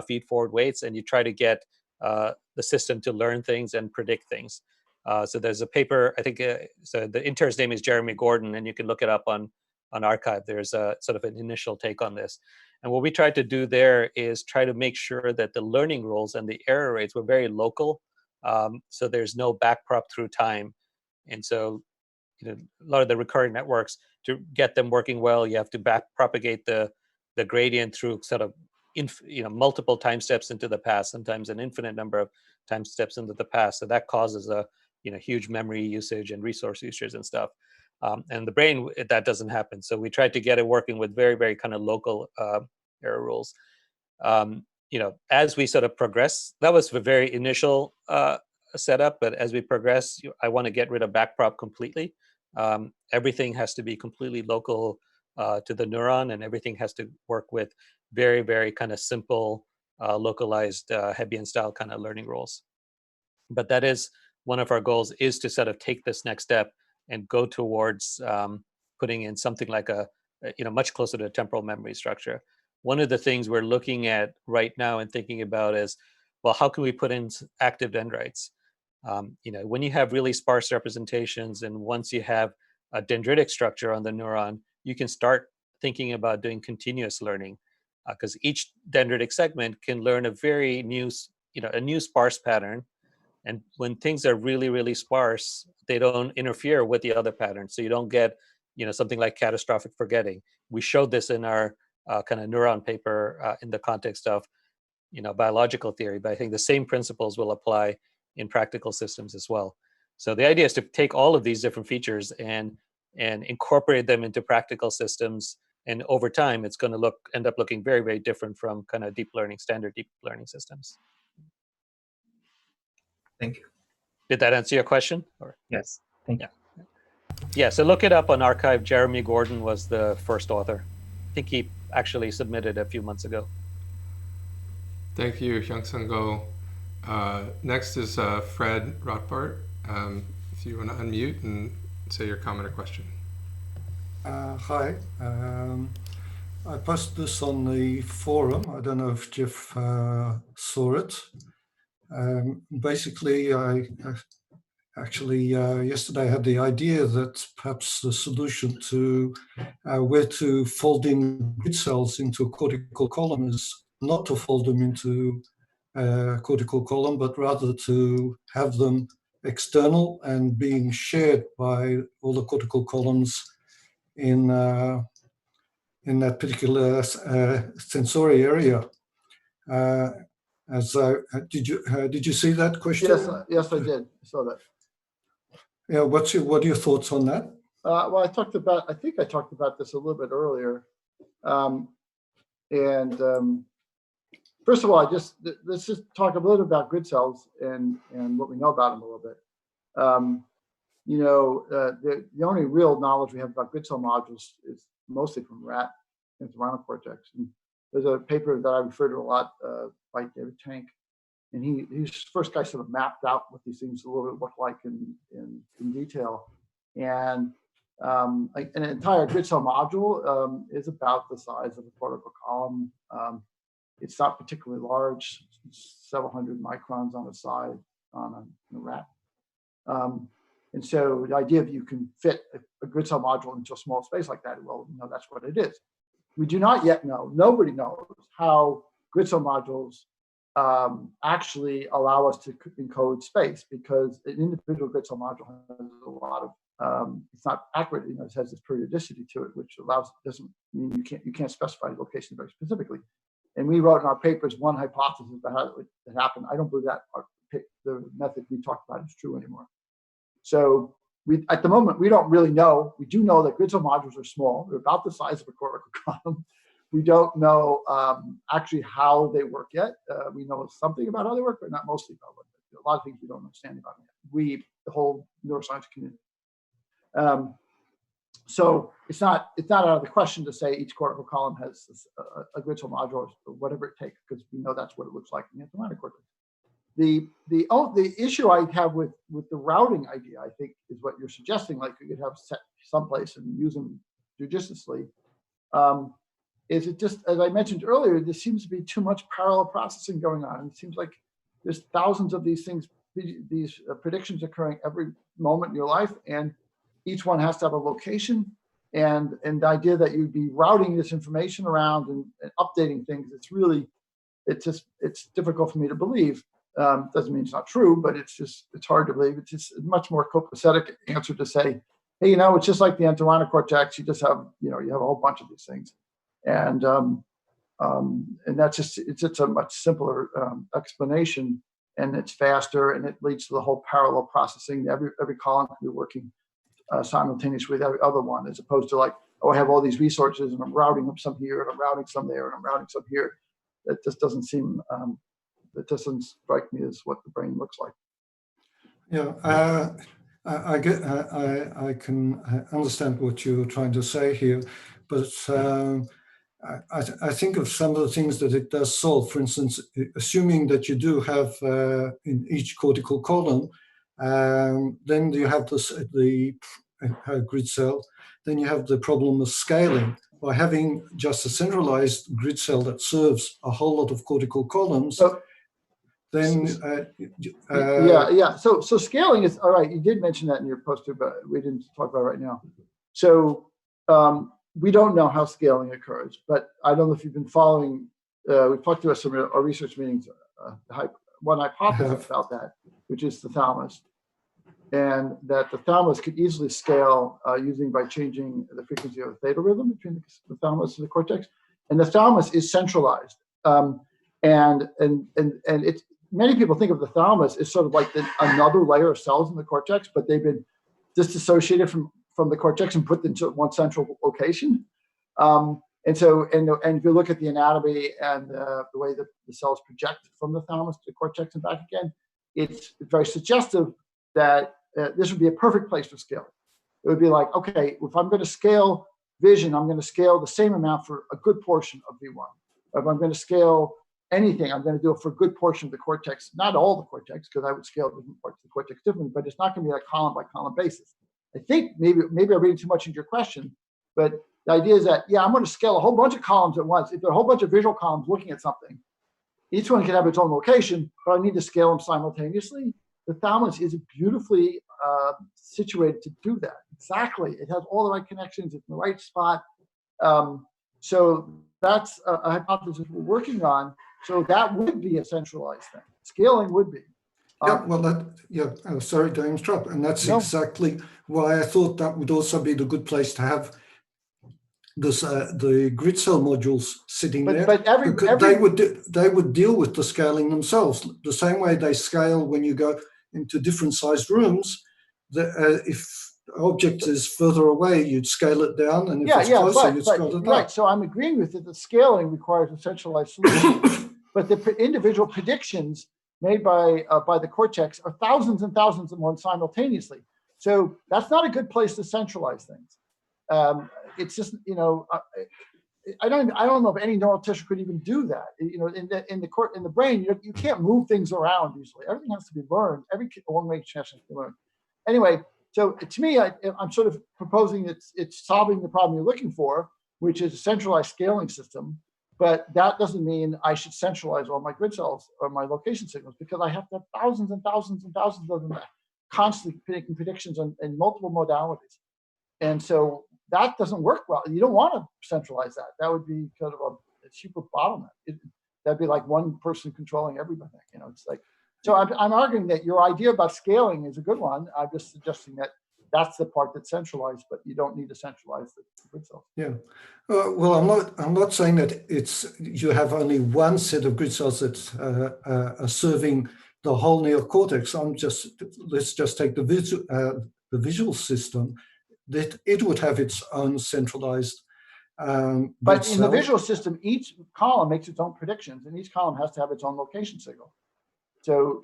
feed forward weights, and you try to get the system to learn things and predict things. So there's a paper, I think, so the intern's name is Jeremy Gordon, and you can look it up on arXiv. There's a sort of an initial take on this. And what we tried to do there is try to make sure that the learning rules and the error rates were very local. So there's no backprop through time. And so a lot of the recurrent networks, to get them working well, you have to back propagate the gradient through sort of multiple time steps into the past, sometimes an infinite number of time steps into the past. So that causes a huge memory usage and resource usage and stuff. And the brain, that doesn't happen. So we tried to get it working with very, very kind of local error rules. As we sort of progress, that was the very initial setup. But as we progress, I want to get rid of backprop completely. Everything has to be completely local to the neuron, and everything has to work with very, very kind of simple, localized Hebbian style kind of learning rules. But that is one of our goals, is to sort of take this next step and go towards putting in something like a much closer to a temporal memory structure. One of the things we're looking at right now and thinking about is, well, how can we put in active dendrites? When you have really sparse representations, and once you have a dendritic structure on the neuron, you can start thinking about doing continuous learning, because each dendritic segment can learn a very new sparse pattern. And when things are really, really sparse, they don't interfere with the other patterns. So you don't get, something like catastrophic forgetting. We showed this in our kind of neuron paper in the context of, biological theory, but I think the same principles will apply in practical systems as well. So the idea is to take all of these different features and incorporate them into practical systems. And over time, it's going to end up looking very, very different from kind of standard deep learning systems. Thank you. Did that answer your question? Or? Yes. Thank you. Yeah, so look it up on arXiv. Jeremy Gordon was the first author. I think he actually submitted a few months ago. Thank you, Hyung-Sung Go. Next is Fred Rothbart. If you want to unmute and say your comment or question. Hi. I posted this on the forum. I don't know if Jeff saw it. Basically, I actually yesterday had the idea that perhaps the solution to where to fold in grid cells into a cortical column is not to fold them into a cortical column, but rather to have them external and being shared by all the cortical columns in that particular sensory area. Did you see that question? Yes, I did. I saw that. Yeah, what are your thoughts on that? Well, I think I talked about this a little bit earlier. First of all, let's just talk a little about grid cells and what we know about them a little bit. The only real knowledge we have about grid cell modules is mostly from rat and the cortex. And there's a paper that I refer to a lot by David Tank, and he's the first guy sort of mapped out what these things a little bit look like in detail. And like an entire grid cell module is about the size of a cortical column. It's not particularly large, several hundred microns on the side on a rat. And so the idea of you can fit a grid cell module into a small space like that, well, that's what it is. We do not yet know, nobody knows how grid cell modules actually allow us to encode space, because an individual grid cell module has a lot of, it's not accurate, it has this periodicity to it, which doesn't mean you can't specify the location very specifically. And we wrote in our papers one hypothesis about how it happened. I don't believe that the method we talked about is true anymore. So at the moment, we don't really know. We do know that grid cell modules are small. They're about the size of a cortical column. We don't know actually how they work yet. We know something about how they work, but not mostly about what they do. A lot of things we don't understand about them yet. The whole neuroscience community. So it's not out of the question to say each cortical column has a grid cell module or whatever it takes, because we know that's what it looks like in the anterior cortex. the issue I have with the routing idea, I think, is what you're suggesting. Like you could have set someplace and use them judiciously. Is it just, as I mentioned earlier, there seems to be too much parallel processing going on. It seems like there's thousands of these things, these predictions occurring every moment in your life, and each one has to have a location. And the idea that you'd be routing this information around and updating things, it's difficult for me to believe. Doesn't mean it's not true, but it's hard to believe. It's just a much more copacetic answer to say, hey, it's just like the entorhinal cortex. You just have, you have a whole bunch of these things. And that's it's a much simpler explanation, and it's faster, and it leads to the whole parallel processing. Every column can be working simultaneously with every other one, as opposed to like, I have all these resources and I'm routing them some here and I'm routing some there and I'm routing some here. That just doesn't seem, that doesn't strike me as what the brain looks like. Yeah, I can understand what you're trying to say here, but I think of some of the things that it does solve. For instance, assuming that you do have in each cortical column, then you have the grid cell. Then you have the problem of scaling. By having just a centralized grid cell that serves a whole lot of cortical columns, then So scaling is all right. You did mention that in your poster, but we didn't talk about it right now. So we don't know how scaling occurs, but I don't know if you've been following. We've talked to some of our research meetings. One hypothesis about that, which is the thalamus, and that the thalamus could easily scale by changing the frequency of the theta rhythm between the thalamus and the cortex. And the thalamus is centralized, and it's. Many people think of the thalamus as sort of like another layer of cells in the cortex, but they've been disassociated from the cortex and put into one central location. And if you look at the anatomy and the way that the cells project from the thalamus to the cortex and back again, it's very suggestive that this would be a perfect place for scaling. It would be like, okay, if I'm going to scale vision, I'm going to scale the same amount for a good portion of V1. If I'm going to scale anything, I'm going to do it for a good portion of the cortex, not all the cortex, because I would scale different parts of the cortex differently, but it's not going to be like column by column basis. I think maybe I'm reading too much into your question, but the idea is that, I'm going to scale a whole bunch of columns at once. If there are a whole bunch of visual columns looking at something, each one can have its own location, but I need to scale them simultaneously. The thalamus is beautifully situated to do that. Exactly. It has all the right connections. It's in the right spot. So that's a hypothesis we're working on. So that would be a centralized thing. Scaling would be. Sorry to interrupt. And that's exactly why I thought that would also be the good place to have this, the grid cell modules sitting there. But they would deal with the scaling themselves. The same way they scale when you go into different sized rooms. If object is further away, you'd scale it down, and if it's closer, you'd scale it up. Right. So I'm agreeing with it. The scaling requires a centralized solution. But the individual predictions made by the cortex are thousands and thousands of them simultaneously. So that's not a good place to centralize things. It's just, I don't know if any neural tissue could even do that. In the brain, you can't move things around usually. Everything has to be learned. Every long-range test has to be learned. Anyway, so to me, I'm sort of proposing it's solving the problem you're looking for, which is a centralized scaling system. But that doesn't mean I should centralize all my grid cells or my location signals, because I have to have thousands and thousands and thousands of them constantly making predictions in multiple modalities. And so that doesn't work well. You don't want to centralize that. That would be kind of a super bottleneck. That'd be like one person controlling everything. It's like, so I'm arguing that your idea about scaling is a good one. I'm just suggesting that that's the part that's centralized, but you don't need to centralize the grid cells. Yeah. Well, I'm not saying that you have only one set of grid cells that are serving the whole neocortex. Let's just take the visual system, that it would have its own centralized. But in the visual system, each column makes its own predictions, and each column has to have its own location signal. So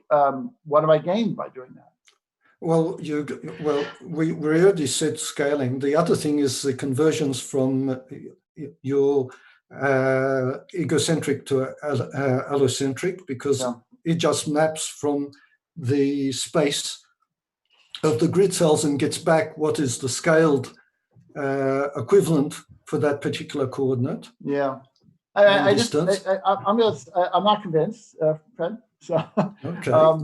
what am I gaining by doing that? Well, we already said scaling. The other thing is the conversions from your egocentric to allocentric, because it just maps from the space of the grid cells and gets back what is the scaled equivalent for that particular coordinate. Yeah. And I'm not convinced, Fred. So, okay.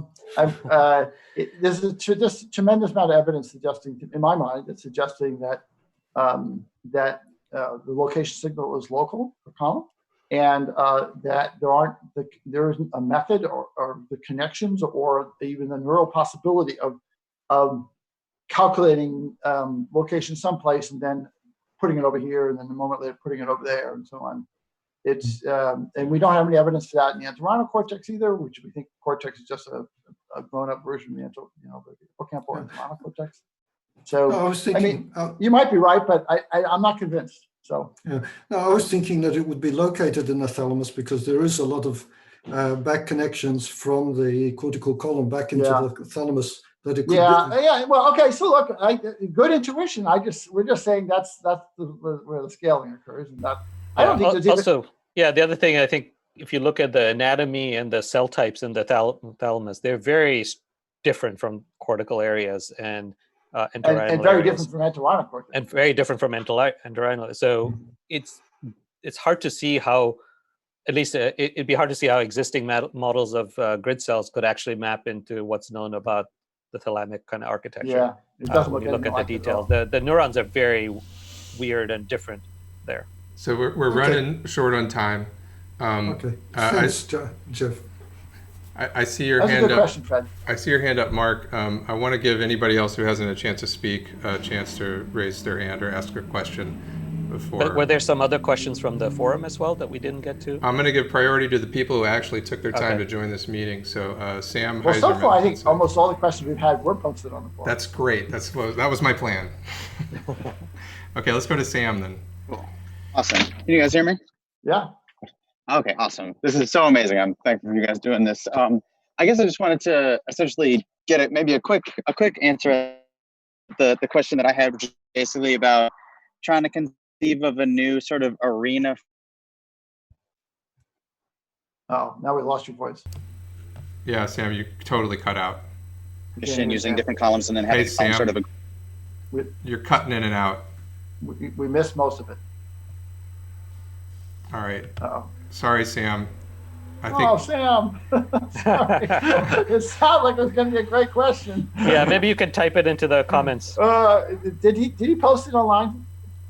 there's a tremendous amount of evidence suggesting, in my mind, that's suggesting that the location signal is local for column, and that there isn't a method or the connections or even the neural possibility of calculating location someplace and then putting it over here, and then a moment later putting it over there, and so on. It's and we don't have any evidence for that in the entorhinal cortex either, which we think cortex is just a grown-up version of the hippocampal entorhinal cortex. So No, I was thinking, you might be right, but I'm not convinced. So yeah, no, I was thinking that it would be located in the thalamus because there is a lot of back connections from the cortical column back into the thalamus. That it could yeah. Well, okay. So look, good intuition. We're just saying that's where the scaling occurs, and that. I don't think there's also, the other thing, I think if you look at the anatomy and the cell types in the thalamus, they're very different from cortical areas and entorhinal and very areas. different from entorhinal cortex. And very different from entorhinal. So it's hard to see how, at least it'd be hard to see how existing models of grid cells could actually map into what's known about the thalamic kind of architecture. Yeah, it doesn't when you look at like the details. The neurons are very weird and different there. So we're running short on time. Okay. Thanks, Jeff. I see your That's hand a good up. question, Fred. I see your hand up, Mark. I want to give anybody else who hasn't a chance to speak a chance to raise their hand or ask a question before. But were there some other questions from the forum as well that we didn't get to? I'm going to give priority to the people who actually took their time to join this meeting. So Sam. Well, so Heiserman, far I think almost all the questions we've had were posted on the forum. That's great. That was my plan. Okay, let's go to Sam then. Cool. Awesome. Can you guys hear me? Yeah. Okay, awesome. This is so amazing. I'm thankful for you guys doing this. I guess I just wanted to essentially get a quick answer the question that I had, which is basically about trying to conceive of a new sort of arena. Oh, now we lost your voice. Yeah, Sam, you totally cut out. Using different columns and then having Sam, sort of a. You're cutting in and out. We missed most of it. All right. Uh-oh. Sorry, Sam. Sam. Sorry. It sounded like it was going to be a great question. Yeah, maybe you can type it into the comments. Did he post it online,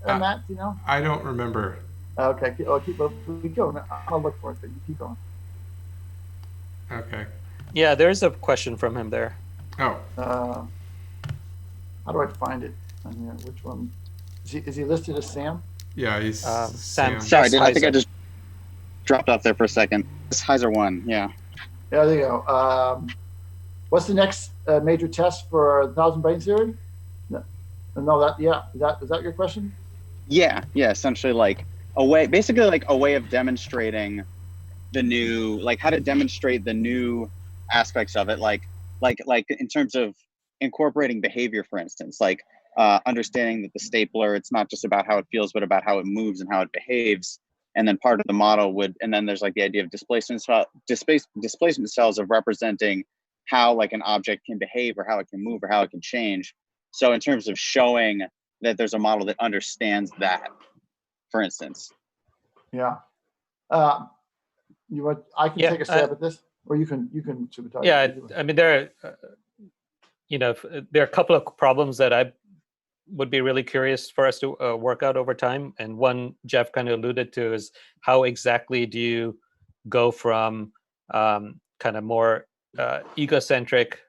Matt? Do you know? I don't remember. Okay. Keep going. I'll look for it, but you keep going. Okay. Yeah, there's a question from him there. Oh. How do I find it? Which one? Is he listed as Sam? Yeah, he's Sam. Sorry, I think I just dropped off there for a second. It's Heiser 1, yeah. Yeah, there you go. What's the next major test for 1,000 brain theory? No, is that your question? Yeah, essentially like a way of demonstrating the new, like how to demonstrate the new aspects of it, like in terms of incorporating behavior, for instance, like understanding that the stapler, it's not just about how it feels, but about how it moves and how it behaves. And then part of the model and then there's like the idea of displacement cells of representing how like an object can behave or how it can move or how it can change. So in terms of showing that there's a model that understands that, for instance. Yeah. I can take a stab at this, or you can. Yeah, I mean there are a couple of problems that I would be really curious for us to work out over time. And one Jeff kind of alluded to is how exactly do you go from kind of more egocentric,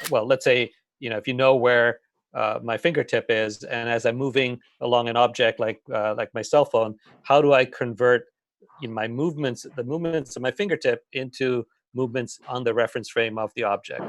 well, let's say, if you know where my fingertip is, and as I'm moving along an object like my cell phone, how do I convert my movements, the movements of my fingertip into movements on the reference frame of the object?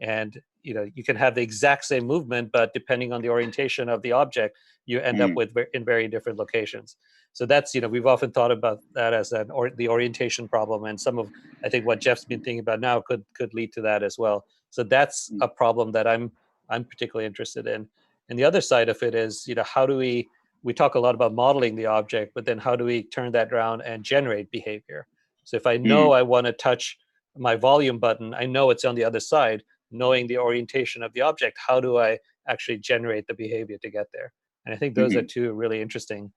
And you can have the exact same movement, but depending on the orientation of the object, you end up with in very different locations. So that's we've often thought about that as the orientation problem, and some of I think what Jeff's been thinking about now could lead to that as well. So that's a problem that I'm particularly interested in. And the other side of it is how do we talk a lot about modeling the object, but then how do we turn that around and generate behavior? So if I know I want to touch my volume button, I know it's on the other side. Knowing the orientation of the object, how do I actually generate the behavior to get there? And I think those are two really interesting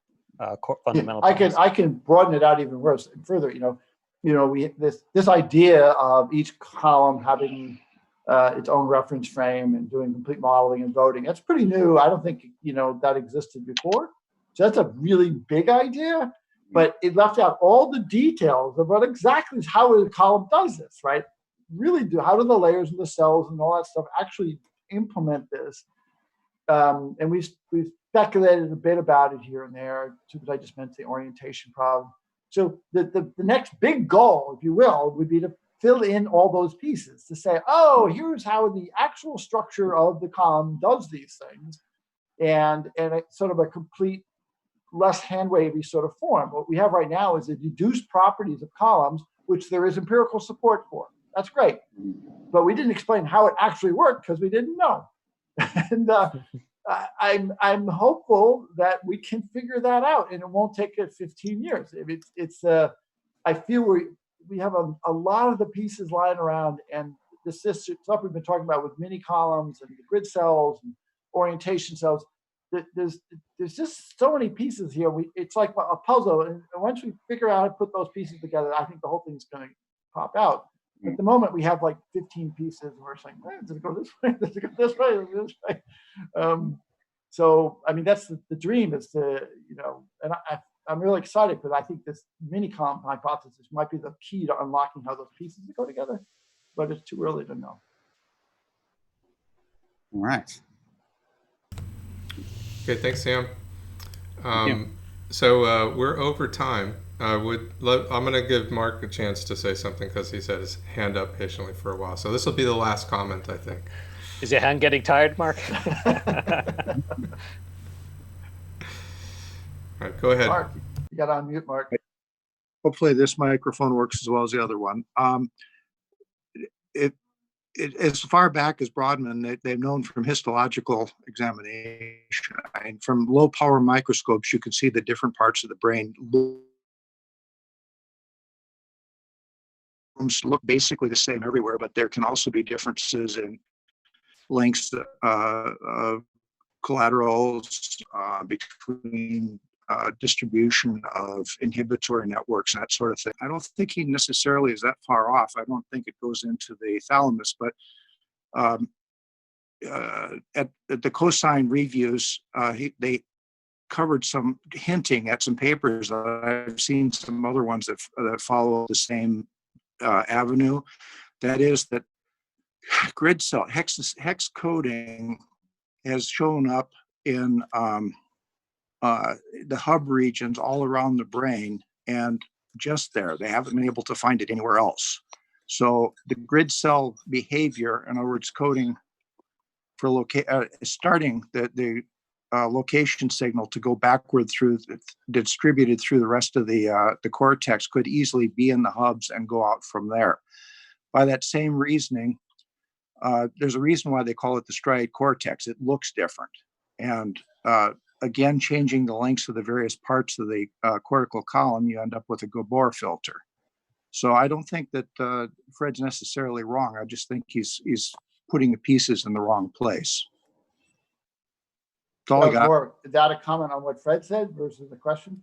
fundamental. I can broaden it out even worse further. We this idea of each column having its own reference frame and doing complete modeling and voting. That's pretty new. I don't think that existed before. So that's a really big idea, but it left out all the details of what exactly how a column does this, right? Really how do the layers and the cells and all that stuff actually implement this? And we've speculated a bit about it here and there, because I just mentioned the orientation problem. So the next big goal, if you will, would be to fill in all those pieces to say, oh, here's how the actual structure of the column does these things, and it's sort of a complete, less hand-wavy sort of form. What we have right now is the deduced properties of columns, which there is empirical support for. That's great, but we didn't explain how it actually worked because we didn't know. And I'm hopeful that we can figure that out, and it won't take us 15 years. I feel we have a lot of the pieces lying around, and this stuff we've been talking about with mini columns and the grid cells and orientation cells. There's just so many pieces here. It's like a puzzle, and once we figure out how to put those pieces together, I think the whole thing's going to pop out. At the moment, we have like 15 pieces, and we're saying, does it go this way? Does it go this way? Does it go this way? So, I mean, that's the dream, is to, and I'm really excited, because I think this mini column hypothesis might be the key to unlocking how those pieces go together, but it's too early to know. All right. Okay, thanks, Sam. Thank you. So we're over time. I'm going to give Mark a chance to say something, because he's had his hand up patiently for a while. So this will be the last comment, I think. Is your hand getting tired, Mark? All right, go ahead. Mark, you got to unmute, Mark. Hopefully this microphone works as well as the other one. As far back as Brodmann, they've known from histological examination and from low power microscopes, you can see the different parts of the brain look basically the same everywhere, but there can also be differences in lengths of collaterals between distribution of inhibitory networks and that sort of thing. I don't think he necessarily is that far off. I don't think it goes into the thalamus, but at the cosine reviews, they covered some hinting at some papers. I've seen some other ones that follow the same avenue. That is that grid cell hex coding has shown up in the hub regions all around the brain, and just there. They haven't been able to find it anywhere else. So the grid cell behavior, in other words, coding for starting the location signal to go backward through, distributed through the rest of the cortex, could easily be in the hubs and go out from there. By that same reasoning, there's a reason why they call it the striate cortex. It looks different. And again, changing the lengths of the various parts of the cortical column, you end up with a Gabor filter. So I don't think that Fred's necessarily wrong. I just think he's putting the pieces in the wrong place. That's all I got. Is that a comment on what Fred said versus the question?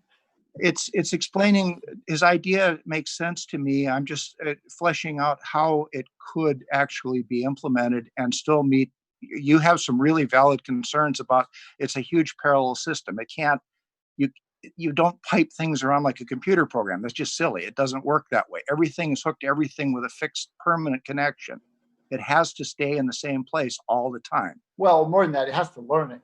It's explaining his idea. Makes sense to me. I'm just fleshing out how it could actually be implemented and still meet. You have some really valid concerns about it's a huge parallel system. It can't, you don't pipe things around like a computer program. That's just silly. It doesn't work that way. Everything is hooked to everything with a fixed permanent connection. It has to stay in the same place all the time. Well, more than that, it has to learn it.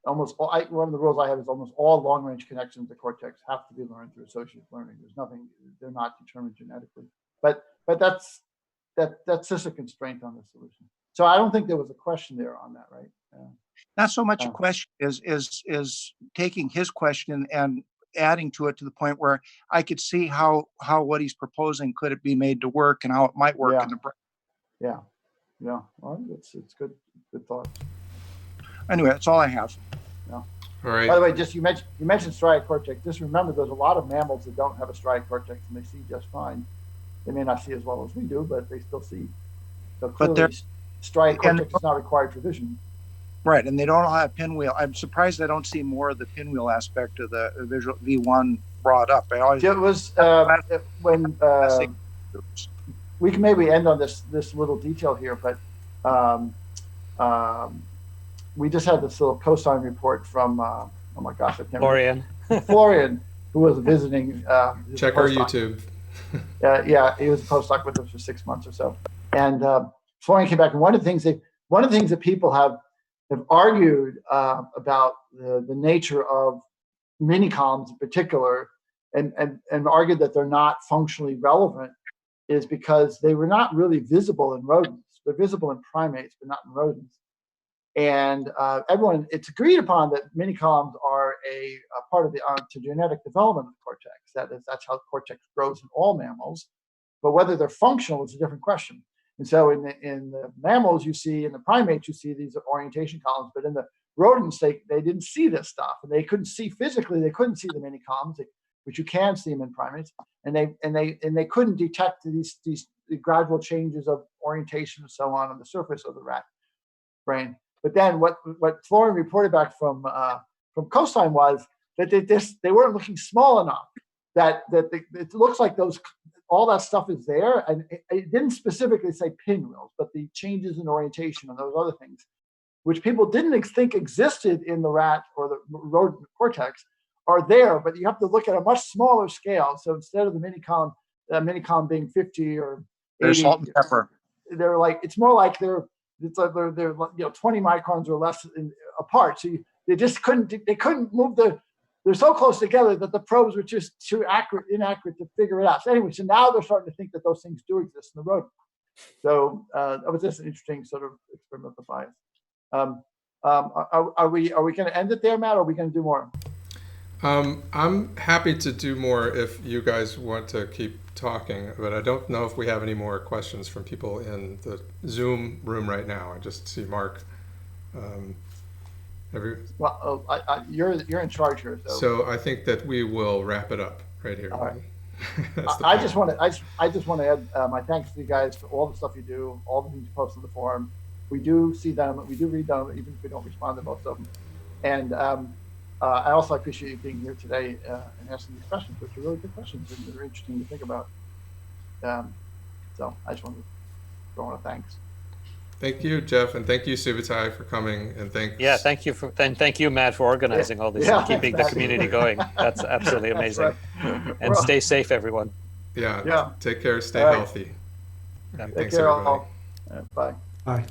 One of the rules I have is almost all long-range connections to cortex have to be learned through associative learning. There's nothing, they're not determined genetically. But that's just a constraint on the solution. So I don't think there was a question there on that, right? Not so much a question is taking his question and adding to it to the point where I could see how what he's proposing could it be made to work and how it might work in the brain. Yeah. Well, it's good thought. Anyway, that's all I have. Yeah. All right. By the way, just you mentioned striate cortex. Just remember, there's a lot of mammals that don't have a striate cortex and they see just fine. They may not see as well as we do, but they still see. So But they're- clearly, Stride and- Cortex is not required for vision. Right, and they don't all have pinwheel. I'm surprised I don't see more of the pinwheel aspect of the visual V1 brought up. I always It was when we can maybe end on this little detail here, but we just had this little cosine report from oh my gosh, I can't remember. Florian, who was visiting. Check our YouTube. Yeah, he was a postdoc with us for 6 months or so, and Florian came back, and one of the things that people have argued about the nature of mini columns in particular, and argued that they're not functionally relevant, is because they were not really visible in rodents. They're visible in primates, but not in rodents. And it's agreed upon that mini columns are a part of the ontogenetic development of the cortex. That's how the cortex grows in all mammals. But whether they're functional is a different question. And so in the mammals you see, in the primates you see these orientation columns, but in the rodents they didn't see this stuff, and they couldn't see physically. They couldn't see the mini columns, which you can see them in primates, and they couldn't detect these gradual changes of orientation and so on the surface of the rat brain. But then what Florian reported back from cosine was that they weren't looking small enough. It looks like all that stuff is there, and it didn't specifically say pinwheels, but the changes in orientation and those other things, which people didn't think existed in the rat or the rodent cortex, are there. But you have to look at a much smaller scale. So instead of the mini column being 50 or 80, they're salt and pepper. They're like, it's more like they're 20 microns or less apart. So they couldn't move they're so close together that the probes were just too inaccurate to figure it out. So anyway, so now they're starting to think that those things do exist in the rodent. So that was just an interesting sort of experimental bias. Are we going to end it there, Matt, or are we going to do more? I'm happy to do more if you guys want to keep talking, but I don't know if we have any more questions from people in the Zoom room right now. I just see Mark. Well, you're in charge here. So I think that we will wrap it up right here. All right. I just want to add my thanks to you guys for all the stuff you do, all the things you post on the forum. We do see them, we do read them, even if we don't respond to most of them. And I also appreciate you being here today and asking these questions, which are really good questions and they're interesting to think about. So I just want to throw in a thanks. Thank you, Jeff, and thank you, Subutai, for coming. And thank you, Matt, for organizing all this and keeping the community going. That's absolutely amazing. Right. And stay safe, everyone. Yeah. Take care. Stay healthy. Take care, all. Bye. Bye.